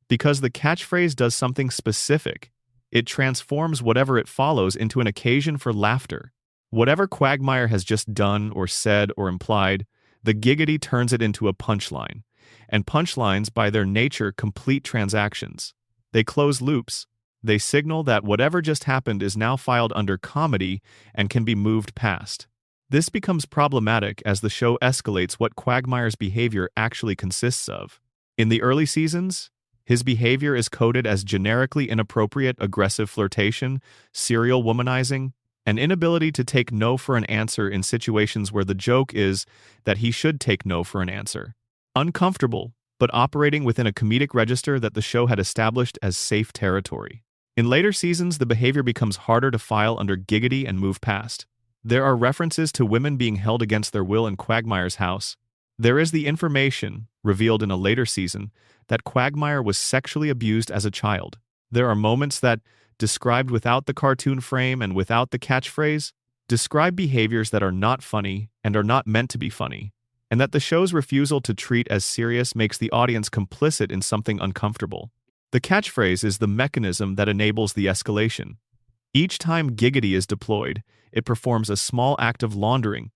Because the catchphrase does something specific, it transforms whatever it follows into an occasion for laughter. Whatever Quagmire has just done or said or implied, the giggity turns it into a punchline. And punchlines, by their nature, complete transactions. They close loops. They signal that whatever just happened is now filed under comedy and can be moved past. This becomes problematic as the show escalates what Quagmire's behavior actually consists of. In the early seasons, his behavior is coded as generically inappropriate, aggressive flirtation, serial womanizing, an inability to take no for an answer in situations where the joke is that he should take no for an answer. Uncomfortable, but operating within a comedic register that the show had established as safe territory. In later seasons, the behavior becomes harder to file under giggity and move past. There are references to women being held against their will in Quagmire's house. There is the information, revealed in a later season, that Quagmire was sexually abused as a child. There are moments that, described without the cartoon frame and without the catchphrase, describe behaviors that are not funny and are not meant to be funny, and that the show's refusal to treat as serious makes the audience complicit in something uncomfortable. The catchphrase is the mechanism that enables the escalation. Each time giggity is deployed, it performs a small act of laundering.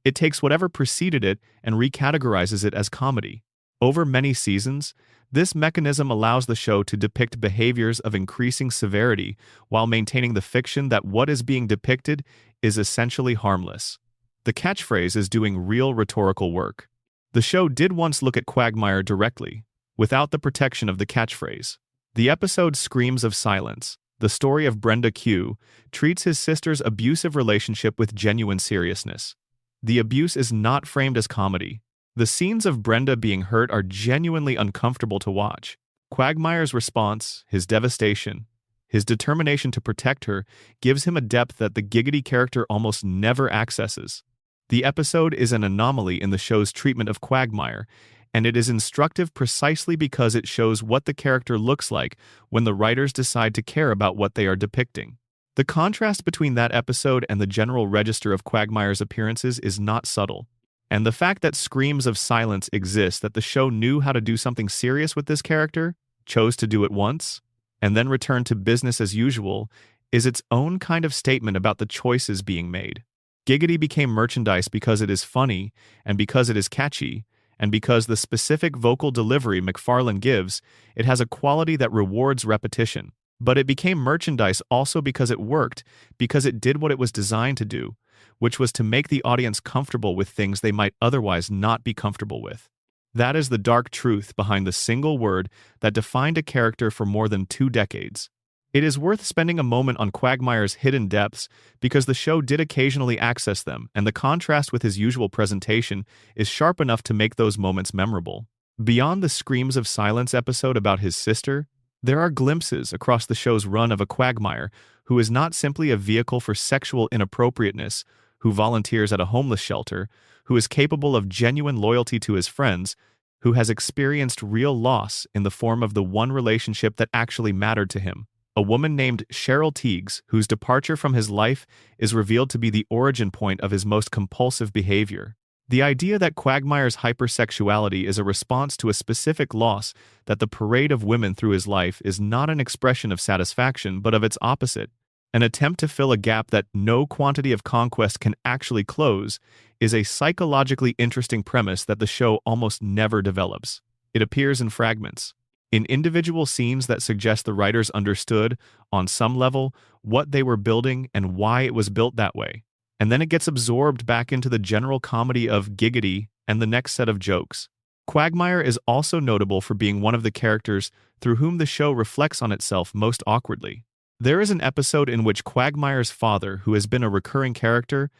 It takes whatever preceded it and recategorizes it as comedy. Over many seasons, this mechanism allows the show to depict behaviors of increasing severity while maintaining the fiction that what is being depicted is essentially harmless. The catchphrase is doing real rhetorical work. The show did once look at Quagmire directly, without the protection of the catchphrase. The episode Screams of Silence, the story of Brenda Q, treats his sister's abusive relationship with genuine seriousness. The abuse is not framed as comedy. The scenes of Brenda being hurt are genuinely uncomfortable to watch. Quagmire's response, his devastation, his determination to protect her, gives him a depth that the giggity character almost never accesses. The episode is an anomaly in the show's treatment of Quagmire, and it is instructive precisely because it shows what the character looks like when the writers decide to care about what they are depicting. The contrast between that episode and the general register of Quagmire's appearances is not subtle. And the fact that Screams of Silence exists, that the show knew how to do something serious with this character, chose to do it once, and then returned to business as usual, is its own kind of statement about the choices being made. Giggity became merchandise because it is funny, and because it is catchy, and because the specific vocal delivery MacFarlane gives, it has a quality that rewards repetition. But it became merchandise also because it worked, because it did what it was designed to do, which was to make the audience comfortable with things they might otherwise not be comfortable with. That is the dark truth behind the single word that defined a character for more than 2 decades. It is worth spending a moment on Quagmire's hidden depths because the show did occasionally access them, and the contrast with his usual presentation is sharp enough to make those moments memorable. Beyond the Screams of Silence episode about his sister, There are glimpses across the show's run of a quagmire who is not simply a vehicle for sexual inappropriateness, who volunteers at a homeless shelter, who is capable of genuine loyalty to his friends, who has experienced real loss in the form of the one relationship that actually mattered to him. A woman named Cheryl Teagues, whose departure from his life is revealed to be the origin point of his most compulsive behavior. The idea that Quagmire's hypersexuality is a response to a specific loss, that the parade of women through his life is not an expression of satisfaction but of its opposite, an attempt to fill a gap that no quantity of conquest can actually close, is a psychologically interesting premise that the show almost never develops. It appears in fragments, in individual scenes that suggest the writers understood, on some level, what they were building and why it was built that way. And then it gets absorbed back into the general comedy of Giggity and the next set of jokes. Quagmire is also notable for being one of the characters through whom the show reflects on itself most awkwardly. There is an episode in which Quagmire's father, who has been a recurring character,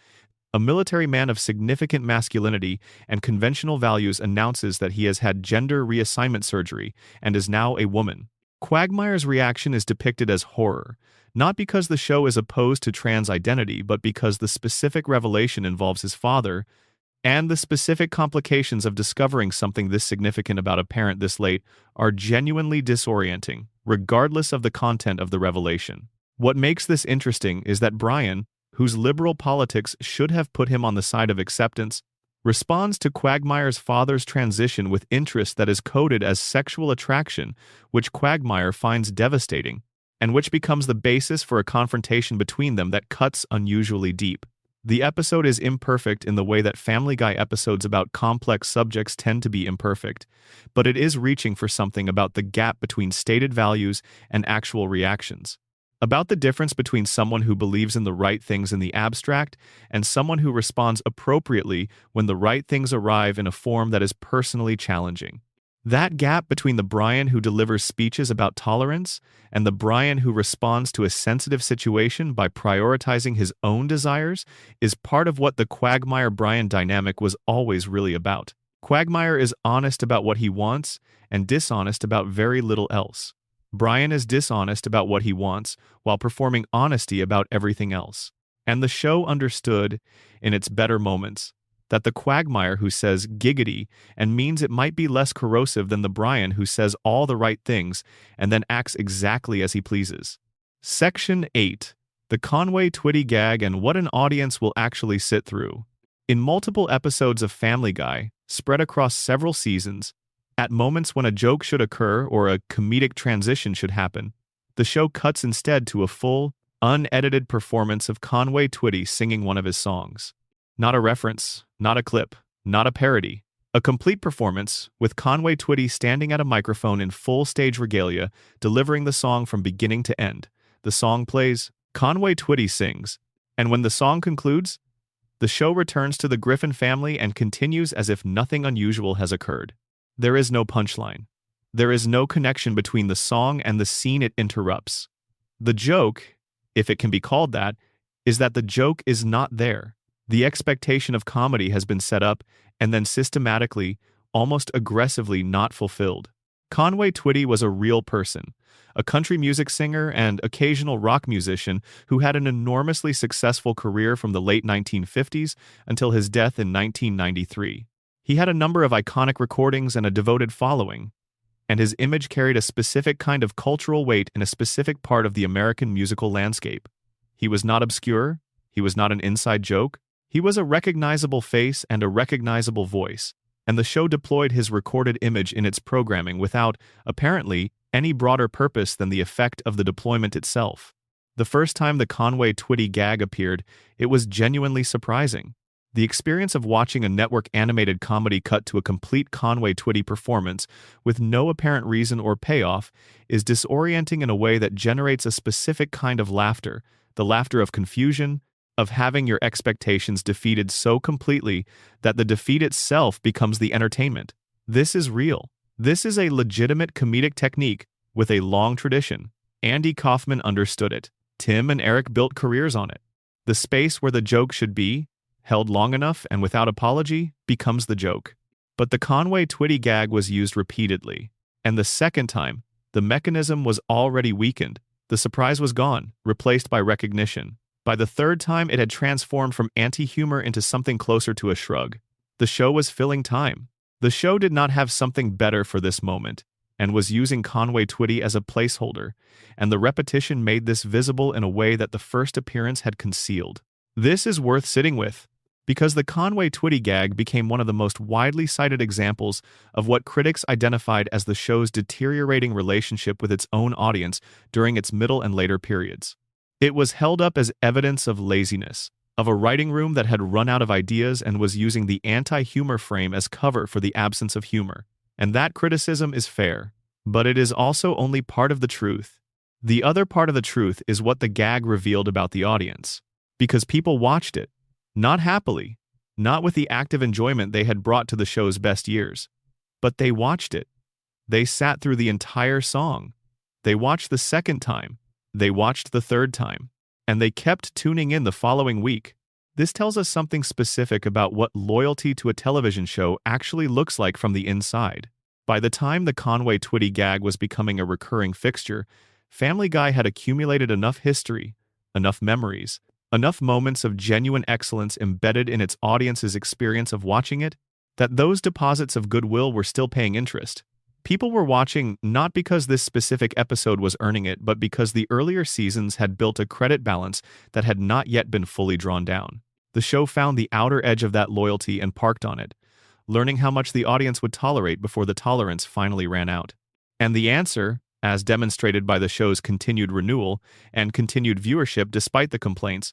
a military man of significant masculinity and conventional values, announces that he has had gender reassignment surgery and is now a woman. Quagmire's reaction is depicted as horror, not because the show is opposed to trans identity, but because the specific revelation involves his father, and the specific complications of discovering something this significant about a parent this late are genuinely disorienting, regardless of the content of the revelation. What makes this interesting is that Brian, whose liberal politics should have put him on the side of acceptance, responds to Quagmire's father's transition with interest that is coded as sexual attraction, which Quagmire finds devastating, and which becomes the basis for a confrontation between them that cuts unusually deep. The episode is imperfect in the way that Family Guy episodes about complex subjects tend to be imperfect, but it is reaching for something about the gap between stated values and actual reactions. About the difference between someone who believes in the right things in the abstract and someone who responds appropriately when the right things arrive in a form that is personally challenging. That gap between the Brian who delivers speeches about tolerance and the Brian who responds to a sensitive situation by prioritizing his own desires is part of what the Quagmire-Brian dynamic was always really about. Quagmire is honest about what he wants and dishonest about very little else. Brian is dishonest about what he wants while performing honesty about everything else. And the show understood, in its better moments, that the Quagmire who says giggity and means it might be less corrosive than the Brian who says all the right things and then acts exactly as he pleases. Section 8. The Conway Twitty Gag and what an audience will actually sit through. In multiple episodes of Family Guy, spread across several seasons, at moments when a joke should occur or a comedic transition should happen, the show cuts instead to a full, unedited performance of Conway Twitty singing one of his songs. Not a reference, not a clip, not a parody. A complete performance, with Conway Twitty standing at a microphone in full stage regalia, delivering the song from beginning to end. The song plays, Conway Twitty sings, and when the song concludes, the show returns to the Griffin family and continues as if nothing unusual has occurred. There is no punchline. There is no connection between the song and the scene it interrupts. The joke, if it can be called that, is that the joke is not there. The expectation of comedy has been set up and then systematically, almost aggressively not fulfilled. Conway Twitty was a real person, a country music singer and occasional rock musician who had an enormously successful career from the late 1950s until his death in 1993. He had a number of iconic recordings and a devoted following, and his image carried a specific kind of cultural weight in a specific part of the American musical landscape. He was not obscure, he was not an inside joke, he was a recognizable face and a recognizable voice, and the show deployed his recorded image in its programming without, apparently, any broader purpose than the effect of the deployment itself. The first time the Conway Twitty gag appeared, it was genuinely surprising. The experience of watching a network animated comedy cut to a complete Conway Twitty performance with no apparent reason or payoff is disorienting in a way that generates a specific kind of laughter, the laughter of confusion, of having your expectations defeated so completely that the defeat itself becomes the entertainment. This is real. This is a legitimate comedic technique with a long tradition. Andy Kaufman understood it. Tim and Eric built careers on it. The space where the joke should be, held long enough and without apology, becomes the joke. But the Conway Twitty gag was used repeatedly, and the second time, The mechanism was already weakened. The surprise was gone, replaced by recognition. By the third time, it had transformed from anti-humor into something closer to a shrug. The show was filling time. The show did not have something better for this moment, and was using Conway Twitty as a placeholder, and the repetition made this visible in a way that the first appearance had concealed. This is worth sitting with, because the Conway Twitty gag became one of the most widely cited examples of what critics identified as the show's deteriorating relationship with its own audience during its middle and later periods. It was held up as evidence of laziness, of a writing room that had run out of ideas and was using the anti-humor frame as cover for the absence of humor. And that criticism is fair. But it is also only part of the truth. The other part of the truth is what the gag revealed about the audience. Because people watched it. Not happily. Not with the active enjoyment they had brought to the show's best years. But they watched it. They sat through the entire song. They watched the second time. They watched the third time. And they kept tuning in the following week. This tells us something specific about what loyalty to a television show actually looks like from the inside. By the time the Conway Twitty gag was becoming a recurring fixture, Family Guy had accumulated enough history, enough memories, enough moments of genuine excellence embedded in its audience's experience of watching it, that those deposits of goodwill were still paying interest. People were watching not because this specific episode was earning it, but because the earlier seasons had built a credit balance that had not yet been fully drawn down. The show found the outer edge of that loyalty and parked on it, learning how much the audience would tolerate before the tolerance finally ran out. And the answer, as demonstrated by the show's continued renewal and continued viewership despite the complaints,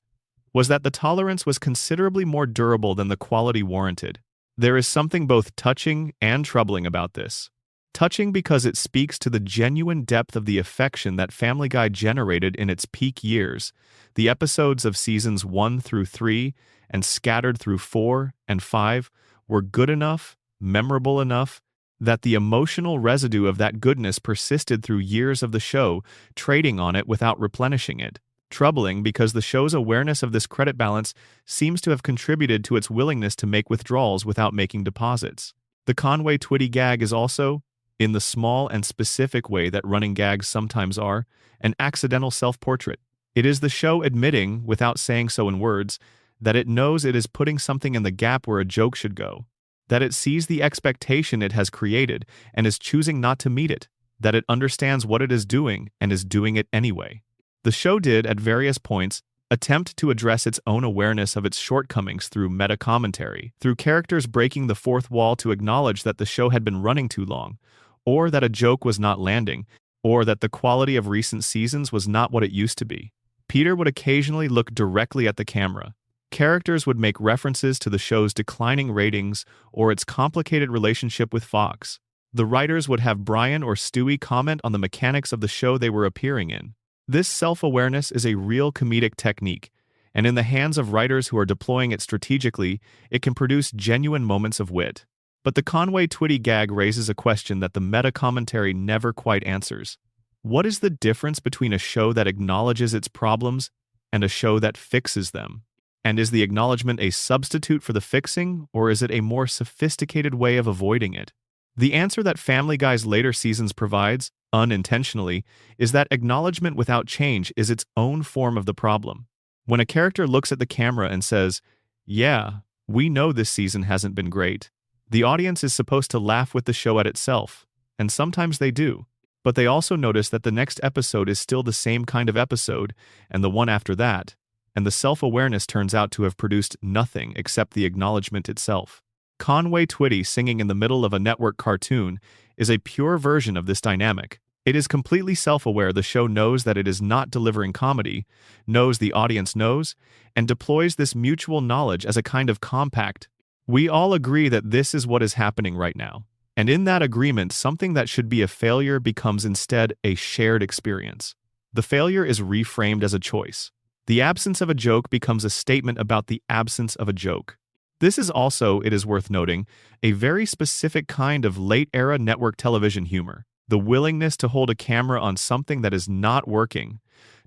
was that the tolerance was considerably more durable than the quality warranted. There is something both touching and troubling about this. Touching because it speaks to the genuine depth of the affection that Family Guy generated in its peak years. The episodes of seasons 1 through 3 and scattered through 4 and 5 were good enough, memorable enough, that the emotional residue of that goodness persisted through years of the show, trading on it without replenishing it. Troubling because the show's awareness of this credit balance seems to have contributed to its willingness to make withdrawals without making deposits. The Conway Twitty gag is also, in the small and specific way that running gags sometimes are, an accidental self-portrait. It is the show admitting, without saying so in words, that it knows it is putting something in the gap where a joke should go, that it sees the expectation it has created and is choosing not to meet it, that it understands what it is doing and is doing it anyway. The show did, at various points, attempt to address its own awareness of its shortcomings through meta-commentary, through characters breaking the fourth wall to acknowledge that the show had been running too long, or that a joke was not landing, or that the quality of recent seasons was not what it used to be. Peter would occasionally look directly at the camera. Characters would make references to the show's declining ratings or its complicated relationship with Fox. The writers would have Brian or Stewie comment on the mechanics of the show they were appearing in. This self-awareness is a real comedic technique, and in the hands of writers who are deploying it strategically, it can produce genuine moments of wit. But the Conway Twitty gag raises a question that the meta-commentary never quite answers. What is the difference between a show that acknowledges its problems and a show that fixes them? And is the acknowledgement a substitute for the fixing, or is it a more sophisticated way of avoiding it? The answer that Family Guy's later seasons provides, unintentionally, is that acknowledgement without change is its own form of the problem. When a character looks at the camera and says, "Yeah, we know this season hasn't been great," the audience is supposed to laugh with the show at itself, and sometimes they do. But they also notice that the next episode is still the same kind of episode, and the one after that, and the self-awareness turns out to have produced nothing except the acknowledgement itself. Conway Twitty singing in the middle of a network cartoon is a pure version of this dynamic. It is completely self-aware the show knows that it is not delivering comedy, knows the audience knows, and deploys this mutual knowledge as a kind of compact. We all agree that this is what is happening right now. And in that agreement, something that should be a failure becomes instead a shared experience. The failure is reframed as a choice. The absence of a joke becomes a statement about the absence of a joke. This is also, it is worth noting, a very specific kind of late-era network television humor. The willingness to hold a camera on something that is not working,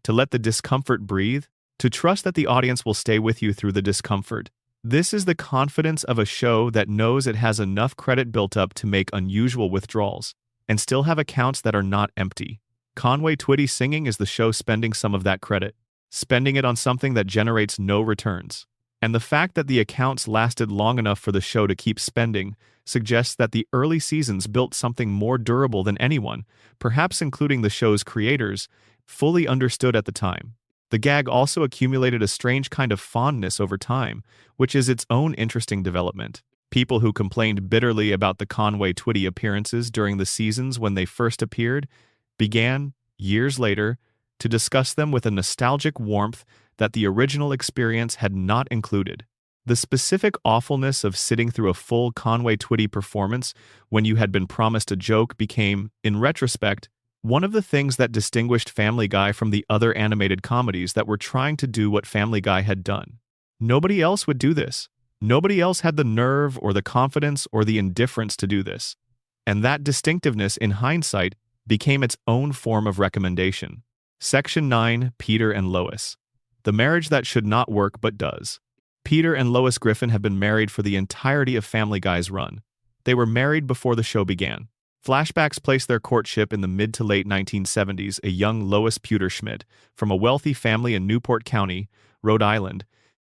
to let the discomfort breathe, to trust that the audience will stay with you through the discomfort. This is the confidence of a show that knows it has enough credit built up to make unusual withdrawals. and still have accounts that are not empty. Conway Twitty singing is the show spending some of that credit, spending it on something that generates no returns. And the fact that the accounts lasted long enough for the show to keep spending suggests that the early seasons built something more durable than anyone, perhaps including the show's creators, fully understood at the time. The gag also accumulated a strange kind of fondness over time, which is its own interesting development. People who complained bitterly about the Conway Twitty appearances during the seasons when they first appeared began, years later, to discuss them with a nostalgic warmth that the original experience had not included. The specific awfulness of sitting through a full Conway Twitty performance when you had been promised a joke became, in retrospect, one of the things that distinguished Family Guy from the other animated comedies that were trying to do what Family Guy had done. Nobody else would do this. Nobody else had the nerve or the confidence or the indifference to do this. And that distinctiveness, in hindsight, became its own form of recommendation. Section 9, Peter and Lois. The marriage that should not work but does. Peter and Lois Griffin have been married for the entirety of Family Guy's run. They were married before the show began. Flashbacks place their courtship in the mid to late 1970s. A young Lois Pewterschmidt, from a wealthy family in Newport County, Rhode Island,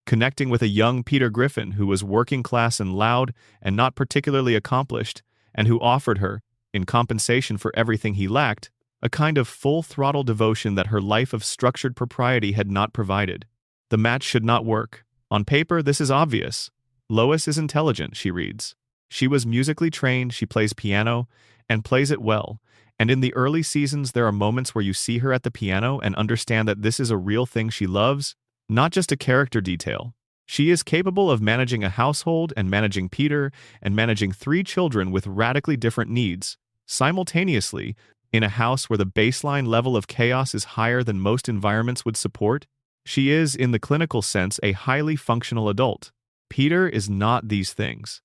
connecting with a young Peter Griffin who was working class and loud and not particularly accomplished, and who offered her, in compensation for everything he lacked, a kind of full-throttle devotion that her life of structured propriety had not provided. The match should not work. On paper, this is obvious. Lois is intelligent, she reads. She was musically trained, she plays piano, and plays it well, and in the early seasons there are moments where you see her at the piano and understand that this is a real thing she loves, not just a character detail. She is capable of managing a household and managing Peter and managing 3 children with radically different needs, simultaneously, in a house where the baseline level of chaos is higher than most environments would support. She is, in the clinical sense, a highly functional adult. Peter is not these things.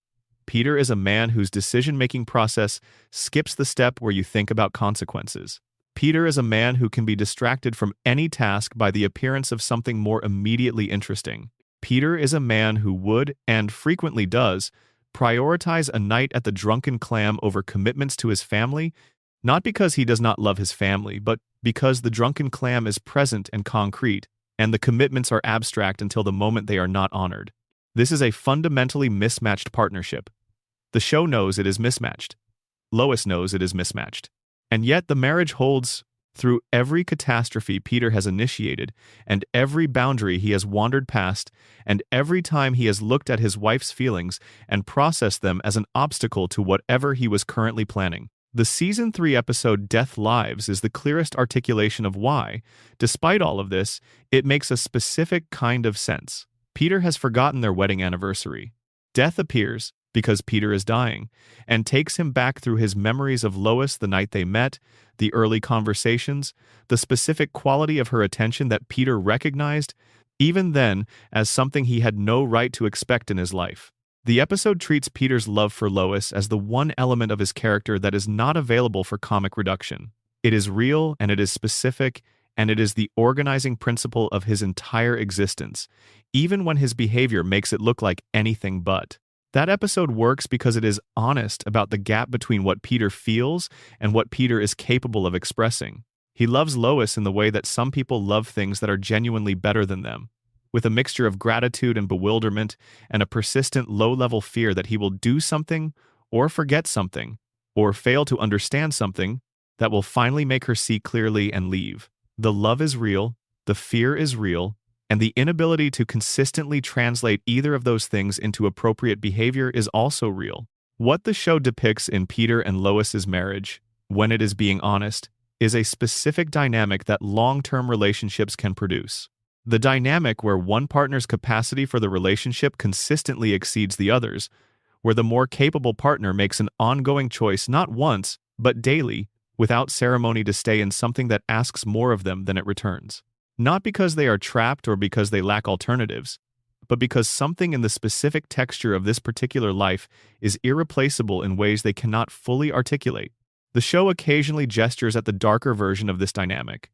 Peter is a man whose decision-making process skips the step where you think about consequences. Peter is a man who can be distracted from any task by the appearance of something more immediately interesting. Peter is a man who would, and frequently does, prioritize a night at the Drunken Clam over commitments to his family, not because he does not love his family, but because the Drunken Clam is present and concrete, and the commitments are abstract until the moment they are not honored. This is a fundamentally mismatched partnership. The show knows it is mismatched. Lois knows it is mismatched. And yet the marriage holds through every catastrophe Peter has initiated, and every boundary he has wandered past, and every time he has looked at his wife's feelings and processed them as an obstacle to whatever he was currently planning. The Season 3 episode Death Lives is the clearest articulation of why, despite all of this, it makes a specific kind of sense. Peter has forgotten their wedding anniversary. Death appears, because Peter is dying, and takes him back through his memories of Lois the night they met, the early conversations, the specific quality of her attention that Peter recognized, even then, as something he had no right to expect in his life. The episode treats Peter's love for Lois as the one element of his character that is not available for comic reduction. It is real, and it is specific, and it is the organizing principle of his entire existence, even when his behavior makes it look like anything but. That episode works because it is honest about the gap between what Peter feels and what Peter is capable of expressing. He loves Lois in the way that some people love things that are genuinely better than them, with a mixture of gratitude and bewilderment and a persistent low-level fear that he will do something or forget something or fail to understand something that will finally make her see clearly and leave. The love is real, the fear is real, and the inability to consistently translate either of those things into appropriate behavior is also real. What the show depicts in Peter and Lois's marriage, when it is being honest, is a specific dynamic that long-term relationships can produce. The dynamic where one partner's capacity for the relationship consistently exceeds the other's, where the more capable partner makes an ongoing choice not once, but daily, without ceremony to stay in something that asks more of them than it returns. Not because they are trapped or because they lack alternatives, but because something in the specific texture of this particular life is irreplaceable in ways they cannot fully articulate. The show occasionally gestures at the darker version of this dynamic.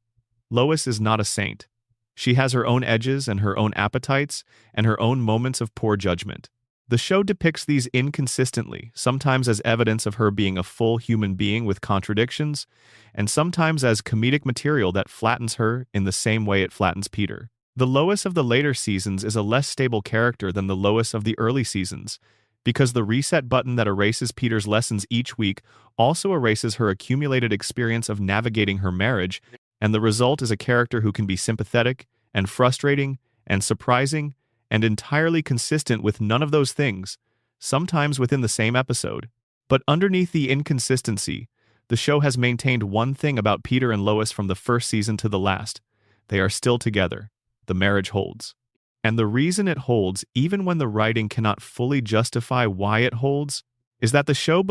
Lois is not a saint. She has her own edges and her own appetites and her own moments of poor judgment. The show depicts these inconsistently, sometimes as evidence of her being a full human being with contradictions, and sometimes as comedic material that flattens her in the same way it flattens Peter. The Lois of the later seasons is a less stable character than the Lois of the early seasons, because the reset button that erases Peter's lessons each week also erases her accumulated experience of navigating her marriage, and the result is a character who can be sympathetic and frustrating and surprising and entirely consistent with none of those things, sometimes within the same episode. But underneath the inconsistency, the show has maintained one thing about Peter and Lois from the first season to the last. They are still together. The marriage holds. And the reason it holds, even when the writing cannot fully justify why it holds, is that the show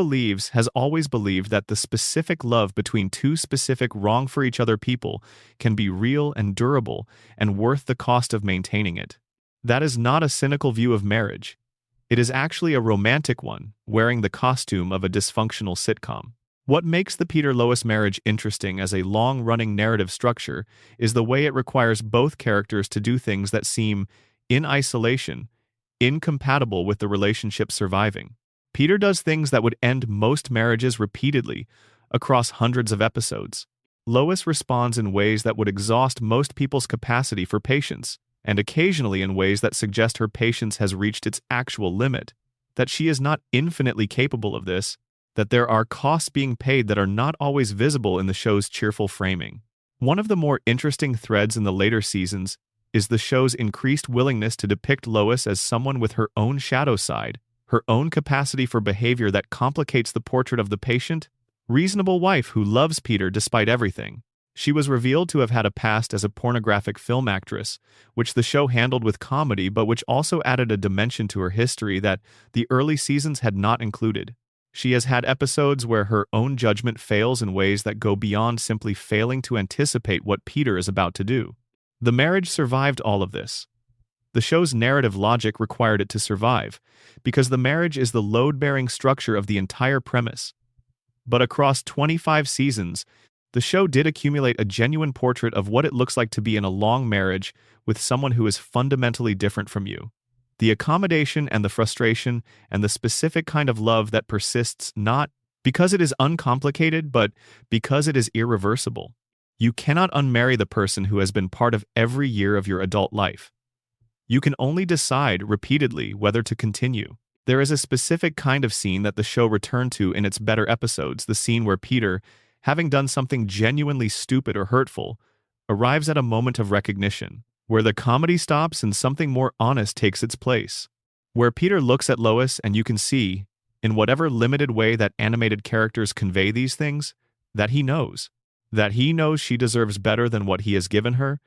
has always believed that the specific love between two specific wrong-for-each-other people can be real and durable and worth the cost of maintaining it. That is not a cynical view of marriage. It is actually a romantic one, wearing the costume of a dysfunctional sitcom. What makes the Peter-Lois marriage interesting as a long-running narrative structure is the way it requires both characters to do things that seem, in isolation, incompatible with the relationship surviving. Peter does things that would end most marriages repeatedly, across hundreds of episodes. Lois responds in ways that would exhaust most people's capacity for patience, and occasionally in ways that suggest her patience has reached its actual limit, that she is not infinitely capable of this, that there are costs being paid that are not always visible in the show's cheerful framing. One of the more interesting threads in the later seasons is the show's increased willingness to depict Lois as someone with her own shadow side, her own capacity for behavior that complicates the portrait of the patient, reasonable wife who loves Peter despite everything. She was revealed to have had a past as a pornographic film actress, which the show handled with comedy but which also added a dimension to her history that the early seasons had not included. She has had episodes where her own judgment fails in ways that go beyond simply failing to anticipate what Peter is about to do. The marriage survived all of this. The show's narrative logic required it to survive, because the marriage is the load-bearing structure of the entire premise. But across 25 seasons, the show did accumulate a genuine portrait of what it looks like to be in a long marriage with someone who is fundamentally different from you. The accommodation and the frustration and the specific kind of love that persists not because it is uncomplicated, but because it is irreversible. You cannot unmarry the person who has been part of every year of your adult life. You can only decide repeatedly whether to continue. There is a specific kind of scene that the show returned to in its better episodes, the scene where Peter, having done something genuinely stupid or hurtful, arrives at a moment of recognition, where the comedy stops and something more honest takes its place. Where Peter looks at Lois and you can see, in whatever limited way that animated characters convey these things, that he knows. That he knows she deserves better than what he has given her,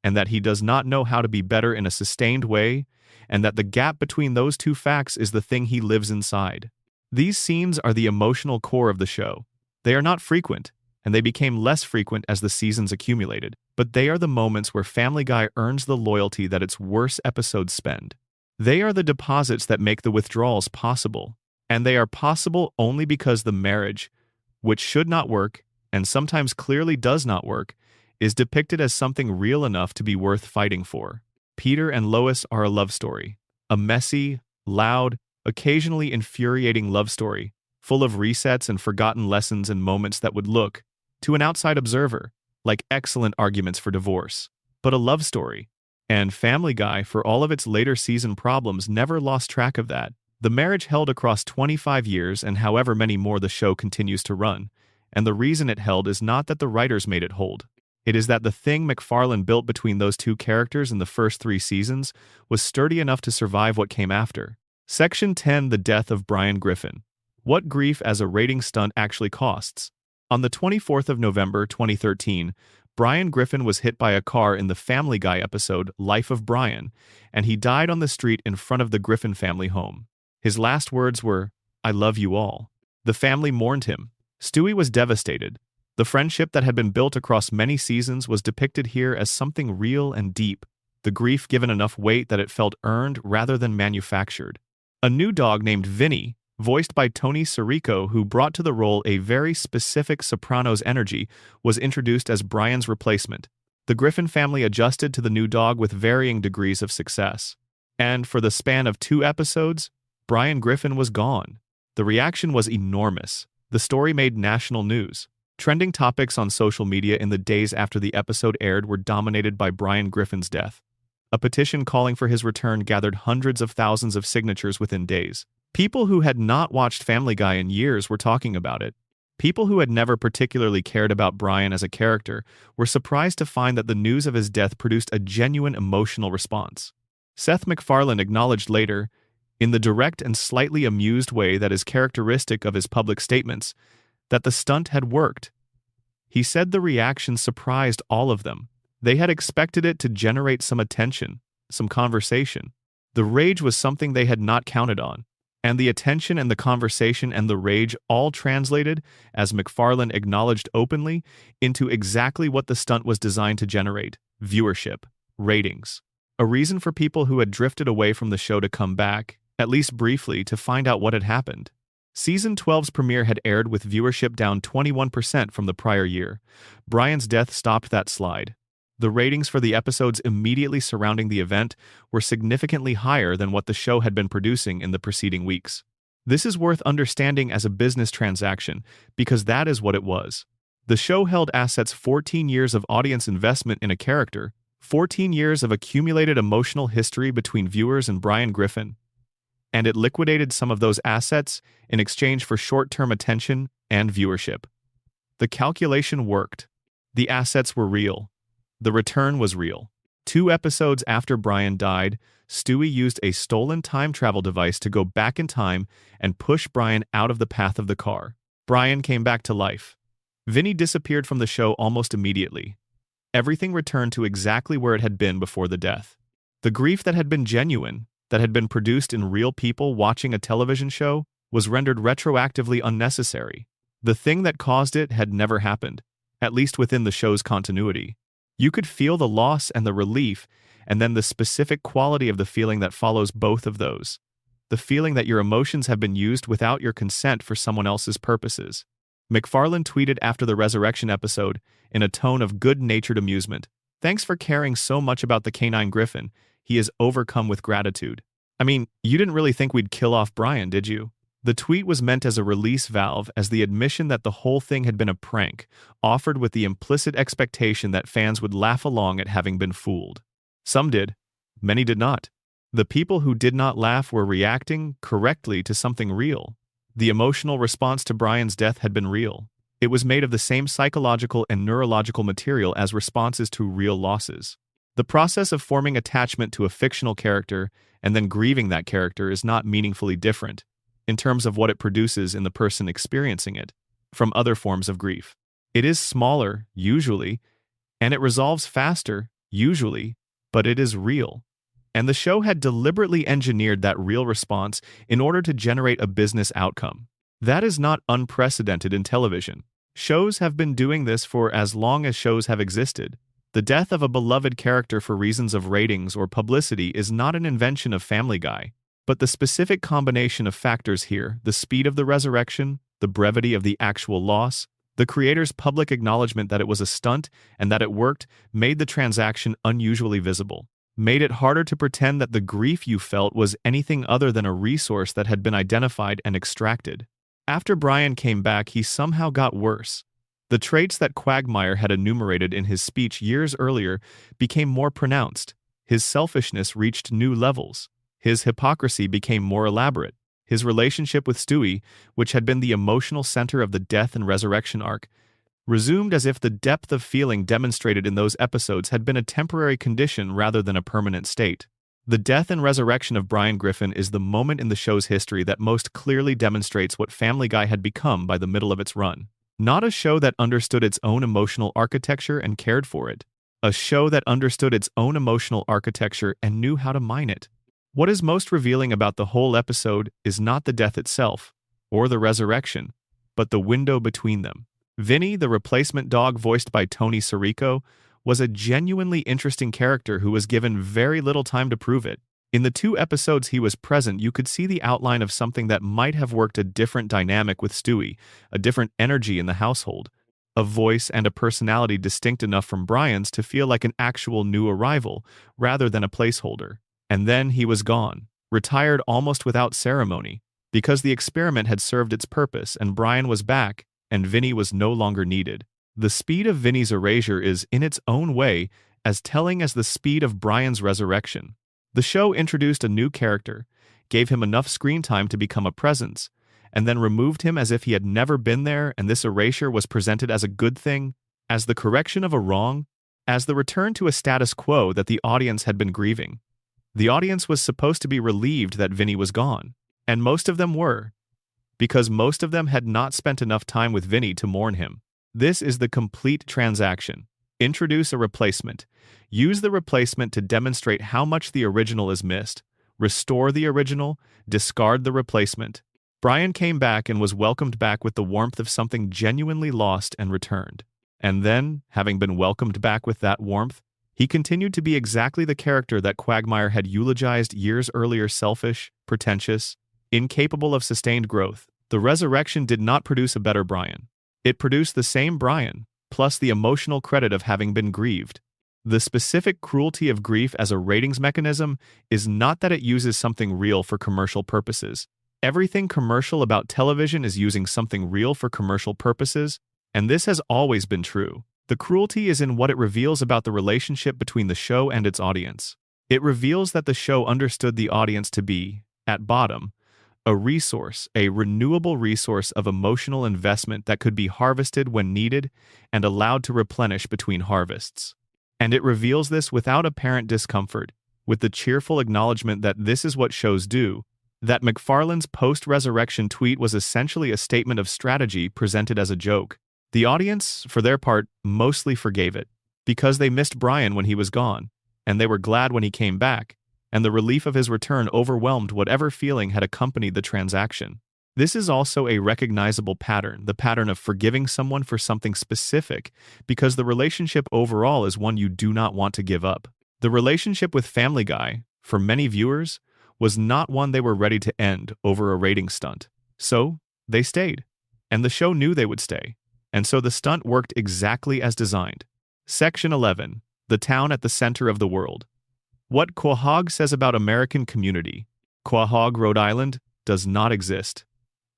and that he does not know how to be better in a sustained way, and that the gap between those two facts is the thing he lives inside. These scenes are the emotional core of the show. They are not frequent, and they became less frequent as the seasons accumulated, but they are the moments where Family Guy earns the loyalty that its worst episodes spend. They are the deposits that make the withdrawals possible, and they are possible only because the marriage, which should not work, and sometimes clearly does not work, is depicted as something real enough to be worth fighting for. Peter and Lois are a love story, a messy, loud, occasionally infuriating love story, full of resets and forgotten lessons and moments that would look, to an outside observer, like excellent arguments for divorce. But a love story. And Family Guy, for all of its later season problems, never lost track of that. The marriage held across 25 years and however many more the show continues to run, and the reason it held is not that the writers made it hold. It is that the thing MacFarlane built between those two characters in the first 3 seasons was sturdy enough to survive what came after. Section 10: The Death of Brian Griffin. What grief as a rating stunt actually costs. On the 24th of November 2013, Brian Griffin was hit by a car in the Family Guy episode Life of Brian, and he died on the street in front of the Griffin family home. His last words were, "I love you all." The family mourned him. Stewie was devastated. The friendship that had been built across many seasons was depicted here as something real and deep, the grief given enough weight that it felt earned rather than manufactured. A new dog named Vinny, voiced by Tony Sirico, who brought to the role a very specific Sopranos energy, was introduced as Brian's replacement. The Griffin family adjusted to the new dog with varying degrees of success. And for the span of 2 episodes, Brian Griffin was gone. The reaction was enormous. The story made national news. Trending topics on social media in the days after the episode aired were dominated by Brian Griffin's death. A petition calling for his return gathered hundreds of thousands of signatures within days. People who had not watched Family Guy in years were talking about it. People who had never particularly cared about Brian as a character were surprised to find that the news of his death produced a genuine emotional response. Seth MacFarlane acknowledged later, in the direct and slightly amused way that is characteristic of his public statements, that the stunt had worked. He said the reaction surprised all of them. They had expected it to generate some attention, some conversation. The rage was something they had not counted on. And the attention and the conversation and the rage all translated, as MacFarlane acknowledged openly, into exactly what the stunt was designed to generate: viewership, ratings. A reason for people who had drifted away from the show to come back, at least briefly, to find out what had happened. Season 12's premiere had aired with viewership down 21% from the prior year. Brian's death stopped that slide. The ratings for the episodes immediately surrounding the event were significantly higher than what the show had been producing in the preceding weeks. This is worth understanding as a business transaction, because that is what it was. The show held assets 14 years of audience investment in a character, 14 years of accumulated emotional history between viewers and Brian Griffin, and it liquidated some of those assets in exchange for short-term attention and viewership. The calculation worked. The assets were real. The return was real. 2 episodes after Brian died, Stewie used a stolen time travel device to go back in time and push Brian out of the path of the car. Brian came back to life. Vinny disappeared from the show almost immediately. Everything returned to exactly where it had been before the death. The grief that had been genuine, that had been produced in real people watching a television show, was rendered retroactively unnecessary. The thing that caused it had never happened, at least within the show's continuity. You could feel the loss and the relief, and then the specific quality of the feeling that follows both of those. The feeling that your emotions have been used without your consent for someone else's purposes. MacFarlane tweeted after the Resurrection episode, in a tone of good-natured amusement, "Thanks for caring so much about the canine Griffin. He is overcome with gratitude." I mean, you didn't really think we'd kill off Brian, did you? The tweet was meant as a release valve, as the admission that the whole thing had been a prank, offered with the implicit expectation that fans would laugh along at having been fooled. Some did. Many did not. The people who did not laugh were reacting correctly to something real. The emotional response to Brian's death had been real. It was made of the same psychological and neurological material as responses to real losses. The process of forming attachment to a fictional character and then grieving that character is not meaningfully different, in terms of what it produces in the person experiencing it, from other forms of grief. It is smaller, usually, and it resolves faster, usually, but it is real. And the show had deliberately engineered that real response in order to generate a business outcome. That is not unprecedented in television. Shows have been doing this for as long as shows have existed. The death of a beloved character for reasons of ratings or publicity is not an invention of Family Guy. But the specific combination of factors here, the speed of the resurrection, the brevity of the actual loss, the creator's public acknowledgement that it was a stunt and that it worked, made the transaction unusually visible, made it harder to pretend that the grief you felt was anything other than a resource that had been identified and extracted. After Brian came back, he somehow got worse. The traits that Quagmire had enumerated in his speech years earlier became more pronounced. His selfishness reached new levels. His hypocrisy became more elaborate. His relationship with Stewie, which had been the emotional center of the death and resurrection arc, resumed as if the depth of feeling demonstrated in those episodes had been a temporary condition rather than a permanent state. The death and resurrection of Brian Griffin is the moment in the show's history that most clearly demonstrates what Family Guy had become by the middle of its run. Not a show that understood its own emotional architecture and cared for it. A show that understood its own emotional architecture and knew how to mine it. What is most revealing about the whole episode is not the death itself, or the resurrection, but the window between them. Vinny, the replacement dog voiced by Tony Sirico, was a genuinely interesting character who was given very little time to prove it. In the 2 episodes he was present, you could see the outline of something that might have worked a different dynamic with Stewie, a different energy in the household, a voice and a personality distinct enough from Brian's to feel like an actual new arrival, rather than a placeholder. And then he was gone. retired almost without ceremony, because the experiment had served its purpose and Brian was back, and Vinny was no longer needed. The speed of Vinny's erasure is, in its own way, as telling as the speed of Brian's resurrection. The show introduced a new character, gave him enough screen time to become a presence, and then removed him as if he had never been there, and this erasure was presented as a good thing, as the correction of a wrong, as the return to a status quo that the audience had been grieving. The audience was supposed to be relieved that Vinny was gone, and most of them were, because most of them had not spent enough time with Vinny to mourn him. This is the complete transaction. Introduce a replacement. Use the replacement to demonstrate how much the original is missed. Restore the original, discard the replacement. Brian came back and was welcomed back with the warmth of something genuinely lost and returned. And then, having been welcomed back with that warmth, he continued to be exactly the character that Quagmire had eulogized years earlier: selfish, pretentious, incapable of sustained growth. The resurrection did not produce a better Brian. It produced the same Brian, plus the emotional credit of having been grieved. The specific cruelty of grief as a ratings mechanism is not that it uses something real for commercial purposes. Everything commercial about television is using something real for commercial purposes, and this has always been true. The cruelty is in what it reveals about the relationship between the show and its audience. It reveals that the show understood the audience to be, at bottom, a resource, a renewable resource of emotional investment that could be harvested when needed and allowed to replenish between harvests. And it reveals this without apparent discomfort, with the cheerful acknowledgement that this is what shows do, that McFarlane's post-resurrection tweet was essentially a statement of strategy presented as a joke. The audience, for their part, mostly forgave it, because they missed Brian when he was gone, and they were glad when he came back, and the relief of his return overwhelmed whatever feeling had accompanied the transaction. This is also a recognizable pattern, the pattern of forgiving someone for something specific, because the relationship overall is one you do not want to give up. The relationship with Family Guy, for many viewers, was not one they were ready to end over a rating stunt. So, they stayed. And the show knew they would stay. And so the stunt worked exactly as designed. Section 11. The town at the center of the world. What Quahog says about American community. Quahog, Rhode Island, does not exist.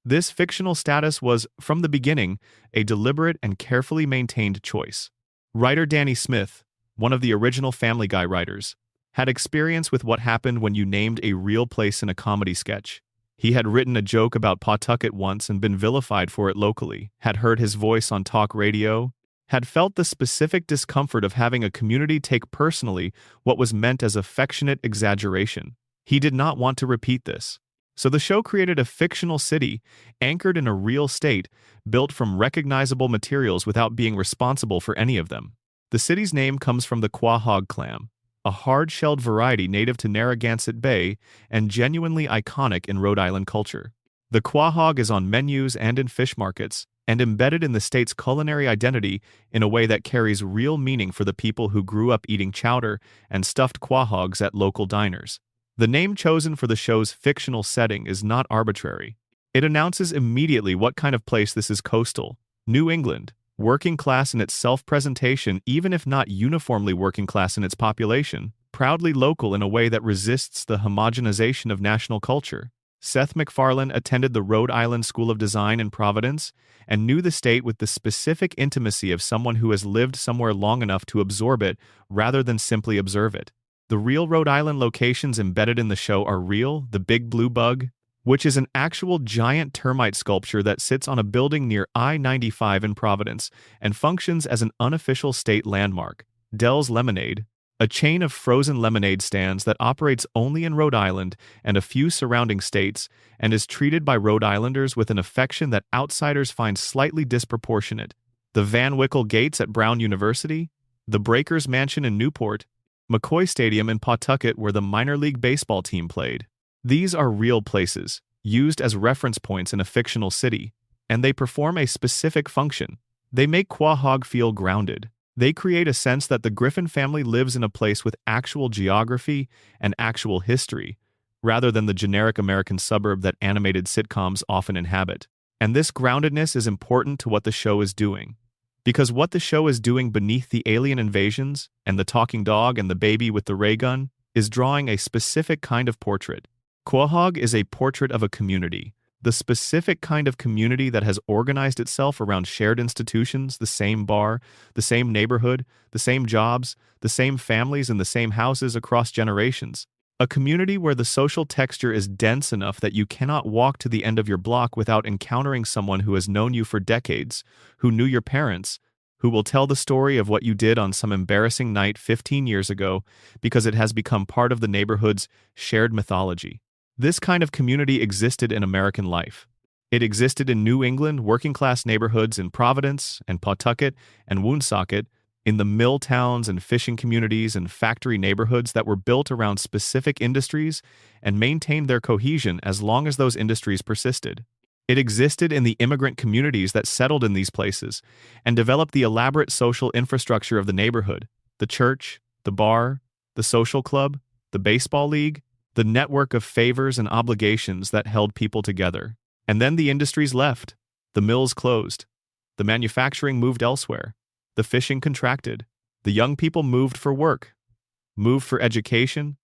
This fictional status was, from the beginning, a deliberate and carefully maintained choice. Writer Danny Smith, one of the original Family Guy writers, had experience with what happened when you named a real place in a comedy sketch. He had written a joke about Pawtucket once and been vilified for it locally, had heard his voice on talk radio, had felt the specific discomfort of having a community take personally what was meant as affectionate exaggeration. He did not want to repeat this. So the show created a fictional city, anchored in a real state, built from recognizable materials without being responsible for any of them. The city's name comes from the Quahog clam, a hard-shelled variety native to Narragansett Bay and genuinely iconic in Rhode Island culture. The Quahog is on menus and in fish markets, and embedded in the state's culinary identity in a way that carries real meaning for the people who grew up eating chowder and stuffed quahogs at local diners. The name chosen for the show's fictional setting is not arbitrary. It announces immediately what kind of place this is: coastal, New England, working class in its self-presentation even if not uniformly working class in its population, proudly local in a way that resists the homogenization of national culture. Seth MacFarlane attended the Rhode Island School of Design in Providence and knew the state with the specific intimacy of someone who has lived somewhere long enough to absorb it rather than simply observe it. The real Rhode Island locations embedded in the show are real: the Big Blue Bug, which is an actual giant termite sculpture that sits on a building near I-95 in Providence and functions as an unofficial state landmark; Dell's Lemonade, a chain of frozen lemonade stands that operates only in Rhode Island and a few surrounding states and is treated by Rhode Islanders with an affection that outsiders find slightly disproportionate; the Van Wickle Gates at Brown University, the Breakers Mansion in Newport, McCoy Stadium in Pawtucket where the minor league baseball team played. These are real places, used as reference points in a fictional city, and they perform a specific function. They make Quahog feel grounded. They create a sense that the Griffin family lives in a place with actual geography and actual history, rather than the generic American suburb that animated sitcoms often inhabit. And this groundedness is important to what the show is doing. Because what the show is doing beneath the alien invasions, and the talking dog and the baby with the ray gun, is drawing a specific kind of portrait. Quahog is a portrait of a community, the specific kind of community that has organized itself around shared institutions, the same bar, the same neighborhood, the same jobs, the same families, and the same houses across generations. A community where the social texture is dense enough that you cannot walk to the end of your block without encountering someone who has known you for decades, who knew your parents, who will tell the story of what you did on some embarrassing night 15 years ago because it has become part of the neighborhood's shared mythology. This kind of community existed in American life. It existed in New England working-class neighborhoods in Providence and Pawtucket and Woonsocket, in the mill towns and fishing communities and factory neighborhoods that were built around specific industries and maintained their cohesion as long as those industries persisted. It existed in the immigrant communities that settled in these places and developed the elaborate social infrastructure of the neighborhood, the church, the bar, the social club, the baseball league, the network of favors and obligations that held people together. And then the industries left. The mills closed. The manufacturing moved elsewhere. The fishing contracted. The young people moved for work, moved for education,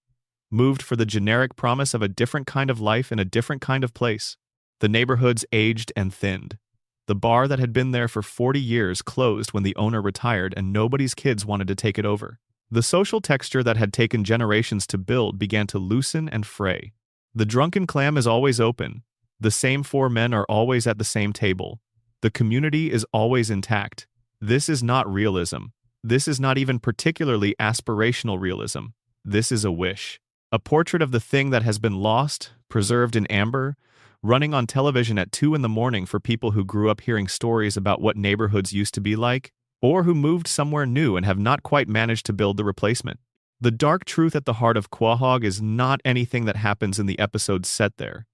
moved for the generic promise of a different kind of life in a different kind of place. The neighborhoods aged and thinned. The bar that had been there for 40 years closed when the owner retired and nobody's kids wanted to take it over. The social texture that had taken generations to build began to loosen and fray. The drunken clam is always open. The same four men are always at the same table. The community is always intact. This is not realism. This is not even particularly aspirational realism. This is a wish. A portrait of the thing that has been lost, preserved in amber, running on television at 2 in the morning for people who grew up hearing stories about what neighborhoods used to be like, or who moved somewhere new and have not quite managed to build the replacement. The dark truth at the heart of Quahog is not anything that happens in the episodes set there.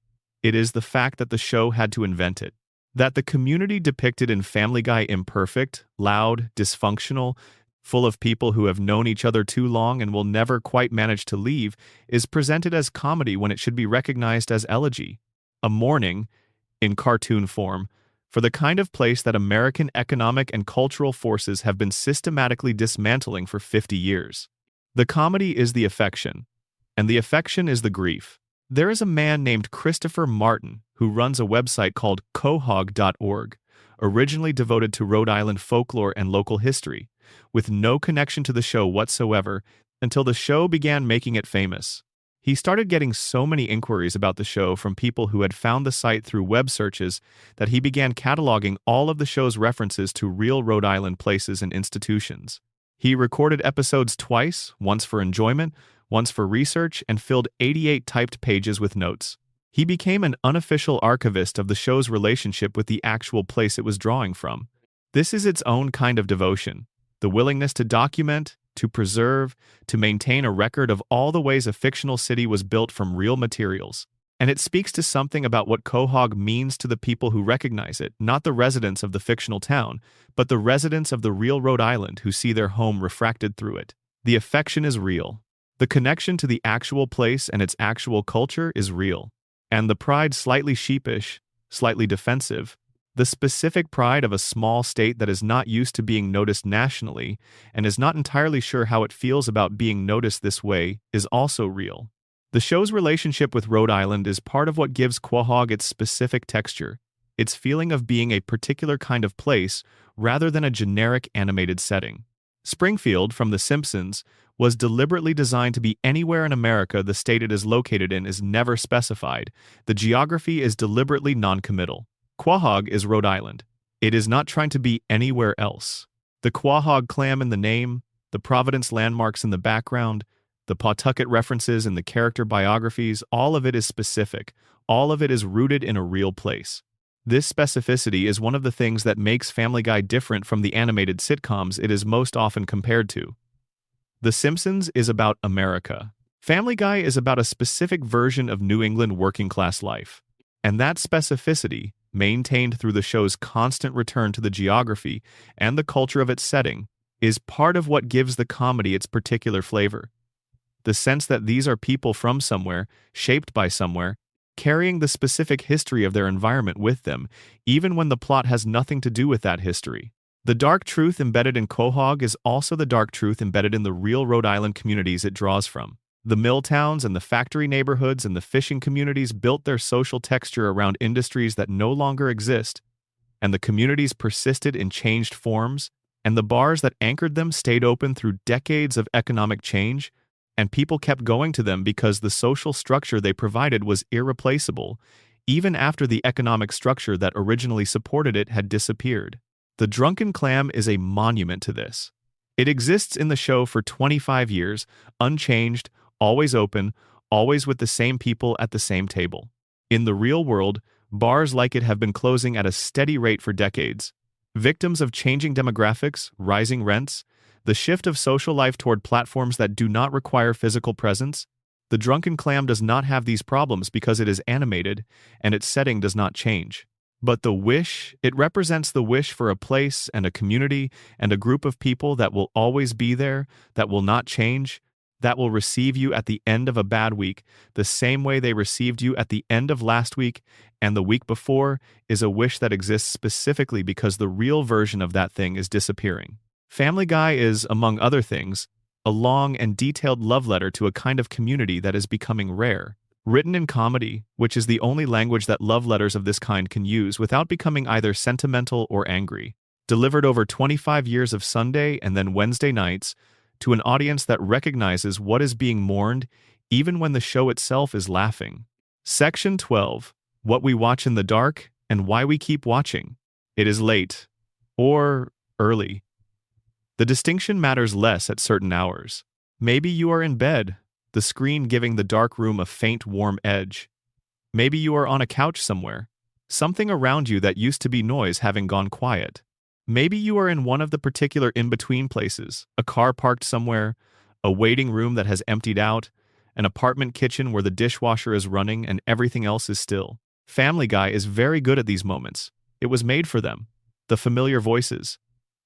It is the fact that the show had to invent it. That the community depicted in Family Guy imperfect, loud, dysfunctional, full of people who have known each other too long and will never quite manage to leave, is presented as comedy when it should be recognized as elegy. A mourning, in cartoon form, for the kind of place that American economic and cultural forces have been systematically dismantling for 50 years. The comedy is the affection, and the affection is the grief. There is a man named Christopher Martin who runs a website called quahog.org, originally devoted to Rhode Island folklore and local history, with no connection to the show whatsoever until the show began making it famous. He started getting so many inquiries about the show from people who had found the site through web searches that he began cataloging all of the show's references to real Rhode Island places and institutions. He recorded episodes twice, once for enjoyment, once for research, and filled 88 typed pages with notes. He became an unofficial archivist of the show's relationship with the actual place it was drawing from. This is its own kind of devotion, the willingness to document, to preserve, to maintain a record of all the ways a fictional city was built from real materials. And it speaks to something about what Quahog means to the people who recognize it, not the residents of the fictional town, but the residents of the real Rhode Island who see their home refracted through it. The affection is real. The connection to the actual place and its actual culture is real. And the pride slightly sheepish, slightly defensive, the specific pride of a small state that is not used to being noticed nationally and is not entirely sure how it feels about being noticed this way is also real. The show's relationship with Rhode Island is part of what gives Quahog its specific texture, its feeling of being a particular kind of place rather than a generic animated setting. Springfield, from The Simpsons, was deliberately designed to be anywhere in America the state it is located in is never specified. The geography is deliberately non-committal. Quahog is Rhode Island. It is not trying to be anywhere else. The Quahog clam in the name, the Providence landmarks in the background, the Pawtucket references in the character biographies, all of it is specific. All of it is rooted in a real place. This specificity is one of the things that makes Family Guy different from the animated sitcoms it is most often compared to. The Simpsons is about America. Family Guy is about a specific version of New England working-class life. And that specificity, maintained through the show's constant return to the geography and the culture of its setting, is part of what gives the comedy its particular flavor. The sense that these are people from somewhere, shaped by somewhere, carrying the specific history of their environment with them, even when the plot has nothing to do with that history. The dark truth embedded in Quahog is also the dark truth embedded in the real Rhode Island communities it draws from. The mill towns and the factory neighborhoods and the fishing communities built their social texture around industries that no longer exist, and the communities persisted in changed forms, and the bars that anchored them stayed open through decades of economic change, and people kept going to them because the social structure they provided was irreplaceable, even after the economic structure that originally supported it had disappeared. The Drunken Clam is a monument to this. It exists in the show for 25 years, unchanged, always open, always with the same people at the same table. In the real world, bars like it have been closing at a steady rate for decades. Victims of changing demographics, rising rents, the shift of social life toward platforms that do not require physical presence, the Drunken Clam does not have these problems because it is animated and its setting does not change. But the wish, it represents the wish for a place and a community and a group of people that will always be there, that will not change, that will receive you at the end of a bad week, the same way they received you at the end of last week and the week before, is a wish that exists specifically because the real version of that thing is disappearing. Family Guy is, among other things, a long and detailed love letter to a kind of community that is becoming rare. Written in comedy, which is the only language that love letters of this kind can use without becoming either sentimental or angry. Delivered over 25 years of Sunday and then Wednesday nights, to an audience that recognizes what is being mourned even when the show itself is laughing. Section 12. What we watch in the dark and why we keep watching. It is late. Or early. The distinction matters less at certain hours. Maybe you are in bed, the screen giving the dark room a faint warm edge. Maybe you are on a couch somewhere, something around you that used to be noise having gone quiet. Maybe you are in one of the particular in-between places, a car parked somewhere, a waiting room that has emptied out, an apartment kitchen where the dishwasher is running and everything else is still. Family Guy is very good at these moments. It was made for them. The familiar voices.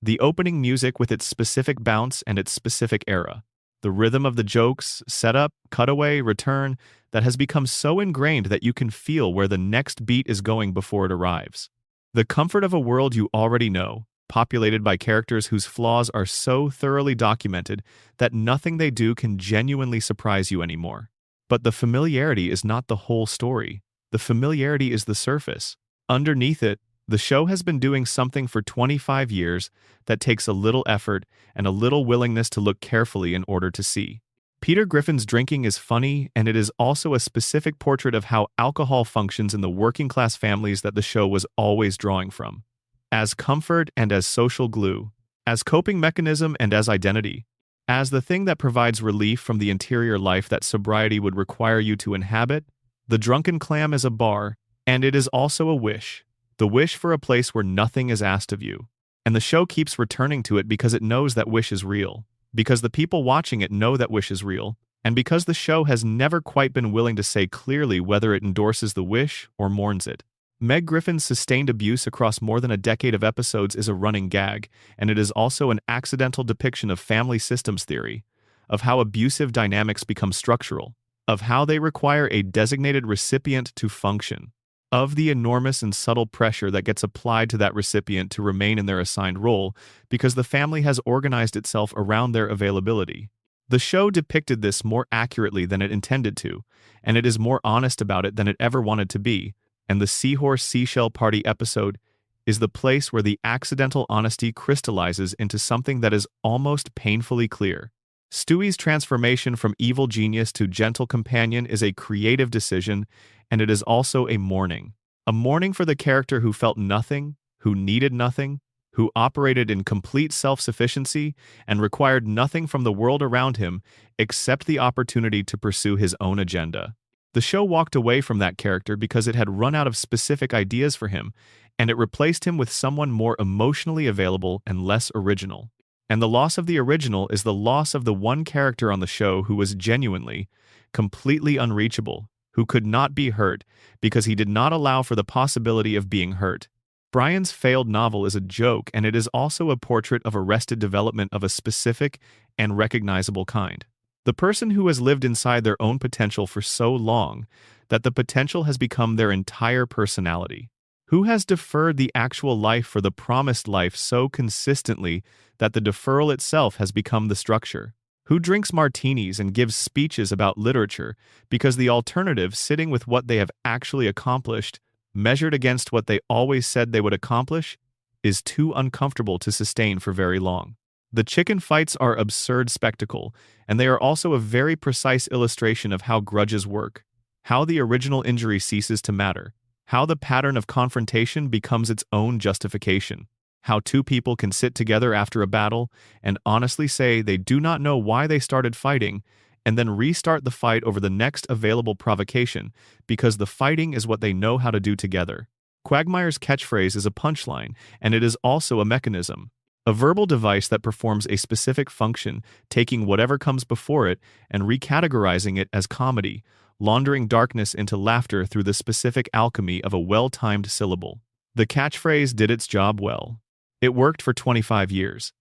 The opening music with its specific bounce and its specific era. The rhythm of the jokes, setup, cutaway, return, that has become so ingrained that you can feel where the next beat is going before it arrives. The comfort of a world you already know, populated by characters whose flaws are so thoroughly documented that nothing they do can genuinely surprise you anymore. But the familiarity is not the whole story. The familiarity is the surface. Underneath it, the show has been doing something for 25 years that takes a little effort and a little willingness to look carefully in order to see. Peter Griffin's drinking is funny, and it is also a specific portrait of how alcohol functions in the working-class families that the show was always drawing from. As comfort and as social glue, as coping mechanism and as identity, as the thing that provides relief from the interior life that sobriety would require you to inhabit, the Drunken Clam is a bar, and it is also a wish. The wish for a place where nothing is asked of you. And the show keeps returning to it because it knows that wish is real. Because the people watching it know that wish is real. And because the show has never quite been willing to say clearly whether it endorses the wish or mourns it. Meg Griffin's sustained abuse across more than a decade of episodes is a running gag, and it is also an accidental depiction of family systems theory, of how abusive dynamics become structural, of how they require a designated recipient to function, of the enormous and subtle pressure that gets applied to that recipient to remain in their assigned role because the family has organized itself around their availability. The show depicted this more accurately than it intended to, and it is more honest about it than it ever wanted to be, and the Seahorse Seashell Party episode is the place where the accidental honesty crystallizes into something that is almost painfully clear. Stewie's transformation from evil genius to gentle companion is a creative decision, and it is also a mourning. A mourning for the character who felt nothing, who needed nothing, who operated in complete self-sufficiency and required nothing from the world around him except the opportunity to pursue his own agenda. The show walked away from that character because it had run out of specific ideas for him, and it replaced him with someone more emotionally available and less original. And the loss of the original is the loss of the one character on the show who was genuinely, completely unreachable, who could not be hurt because he did not allow for the possibility of being hurt. Brian's failed novel is a joke, and it is also a portrait of arrested development of a specific and recognizable kind. The person who has lived inside their own potential for so long that the potential has become their entire personality. Who has deferred the actual life for the promised life so consistently that the deferral itself has become the structure? Who drinks martinis and gives speeches about literature because the alternative, sitting with what they have actually accomplished, measured against what they always said they would accomplish, is too uncomfortable to sustain for very long. The chicken fights are absurd spectacle, and they are also a very precise illustration of how grudges work, how the original injury ceases to matter, how the pattern of confrontation becomes its own justification, how two people can sit together after a battle and honestly say they do not know why they started fighting, and then restart the fight over the next available provocation because the fighting is what they know how to do together. Quagmire's catchphrase is a punchline, and it is also a mechanism, a verbal device that performs a specific function, taking whatever comes before it and recategorizing it as comedy, laundering darkness into laughter through the specific alchemy of a well-timed syllable. The catchphrase did its job well. It worked for 25 years.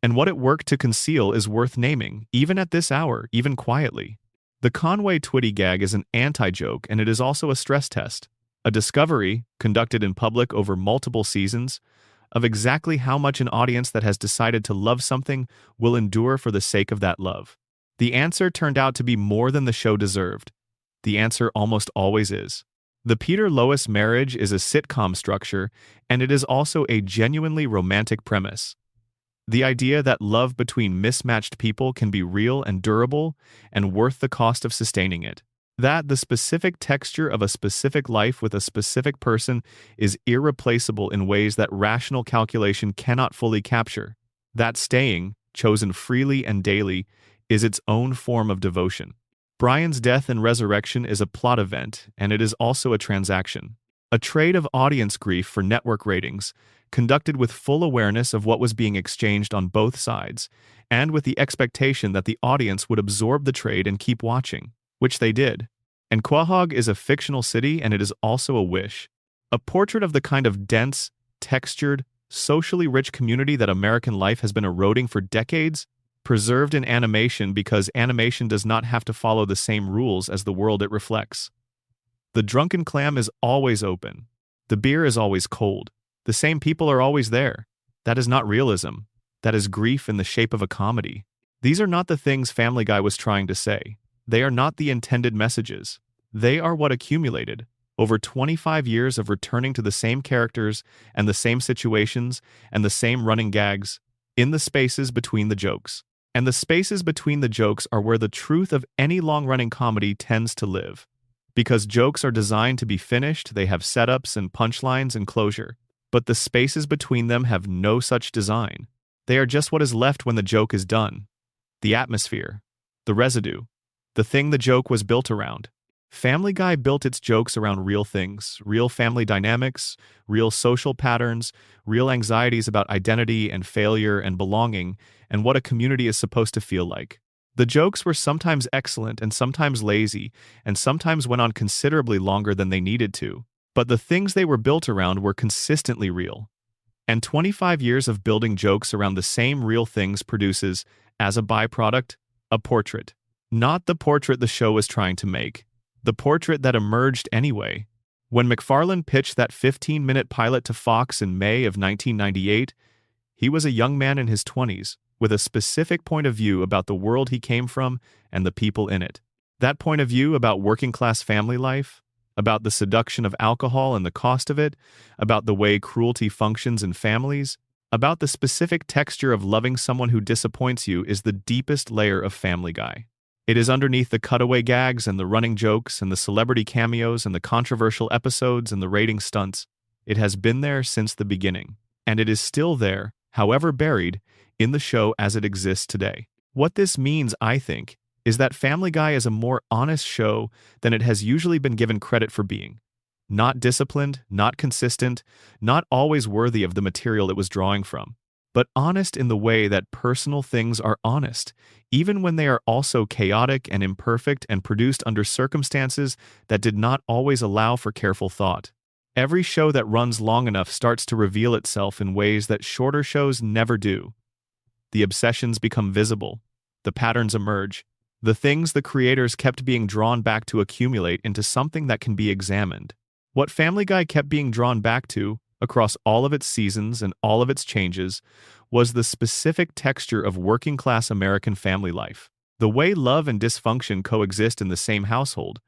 And what it worked to conceal is worth naming, even at this hour, even quietly. The Conway Twitty gag is an anti-joke, and it is also a stress test, a discovery, conducted in public over multiple seasons, of exactly how much an audience that has decided to love something will endure for the sake of that love. The answer turned out to be more than the show deserved. The answer almost always is. The Peter-Lois marriage is a sitcom structure, and it is also a genuinely romantic premise. The idea that love between mismatched people can be real and durable and worth the cost of sustaining it. That the specific texture of a specific life with a specific person is irreplaceable in ways that rational calculation cannot fully capture. That staying, chosen freely and daily, is its own form of devotion. Brian's death and resurrection is a plot event, and it is also a transaction. A trade of audience grief for network ratings, conducted with full awareness of what was being exchanged on both sides, and with the expectation that the audience would absorb the trade and keep watching, which they did. And Quahog is a fictional city, and it is also a wish. A portrait of the kind of dense, textured, socially rich community that American life has been eroding for decades, preserved in animation because animation does not have to follow the same rules as the world it reflects. The drunken clam is always open. The beer is always cold. The same people are always there. That is not realism. That is grief in the shape of a comedy. These are not the things Family Guy was trying to say. They are not the intended messages. They are what accumulated over 25 years of returning to the same characters and the same situations and the same running gags in the spaces between the jokes. And the spaces between the jokes are where the truth of any long-running comedy tends to live. Because jokes are designed to be finished, they have setups and punchlines and closure. But the spaces between them have no such design. They are just what is left when the joke is done. The atmosphere. The residue. The thing the joke was built around. Family Guy built its jokes around real things, real family dynamics, real social patterns, real anxieties about identity and failure and belonging, and what a community is supposed to feel like. The jokes were sometimes excellent and sometimes lazy, and sometimes went on considerably longer than they needed to, but the things they were built around were consistently real. And 25 years of building jokes around the same real things produces, as a byproduct, a portrait. Not the portrait the show was trying to make. The portrait that emerged anyway. When MacFarlane pitched that 15-minute pilot to Fox in May of 1998, he was a young man in his 20s, with a specific point of view about the world he came from and the people in it. That point of view about working-class family life, about the seduction of alcohol and the cost of it, about the way cruelty functions in families, about the specific texture of loving someone who disappoints you is the deepest layer of Family Guy. It is underneath the cutaway gags and the running jokes and the celebrity cameos and the controversial episodes and the rating stunts. It has been there since the beginning. And it is still there, however buried, in the show as it exists today. What this means, I think, is that Family Guy is a more honest show than it has usually been given credit for being. Not disciplined, not consistent, not always worthy of the material it was drawing from. But honest in the way that personal things are honest, even when they are also chaotic and imperfect and produced under circumstances that did not always allow for careful thought. Every show that runs long enough starts to reveal itself in ways that shorter shows never do. The obsessions become visible. The patterns emerge. The things the creators kept being drawn back to accumulate into something that can be examined. What Family Guy kept being drawn back to, across all of its seasons and all of its changes, was the specific texture of working-class American family life. The way love and dysfunction coexist in the same household,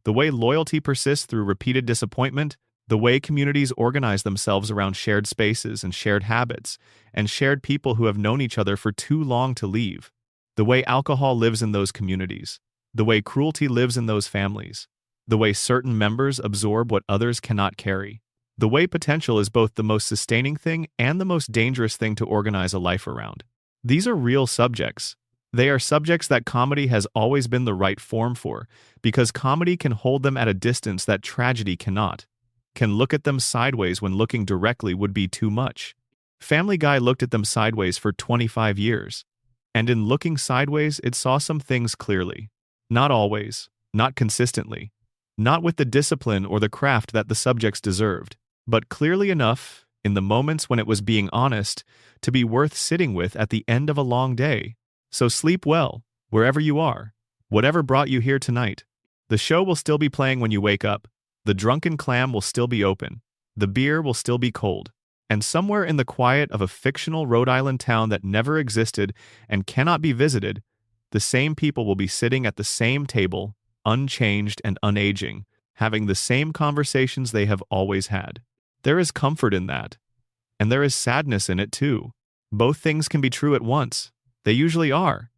the way loyalty persists through repeated disappointment, the way communities organize themselves around shared spaces and shared habits, and shared people who have known each other for too long to leave, the way alcohol lives in those communities, the way cruelty lives in those families, the way certain members absorb what others cannot carry, the way potential is both the most sustaining thing and the most dangerous thing to organize a life around. These are real subjects. They are subjects that comedy has always been the right form for, because comedy can hold them at a distance that tragedy cannot. Can look at them sideways when looking directly would be too much. Family Guy looked at them sideways for 25 years. And in looking sideways, it saw some things clearly. Not always, not consistently, not with the discipline or the craft that the subjects deserved, but clearly enough, in the moments when it was being honest, to be worth sitting with at the end of a long day. So sleep well, wherever you are, whatever brought you here tonight. The show will still be playing when you wake up. The Drunken Clam will still be open. The beer will still be cold. And somewhere in the quiet of a fictional Rhode Island town that never existed and cannot be visited, the same people will be sitting at the same table, unchanged and unaging, having the same conversations they have always had. There is comfort in that. And there is sadness in it too. Both things can be true at once. They usually are.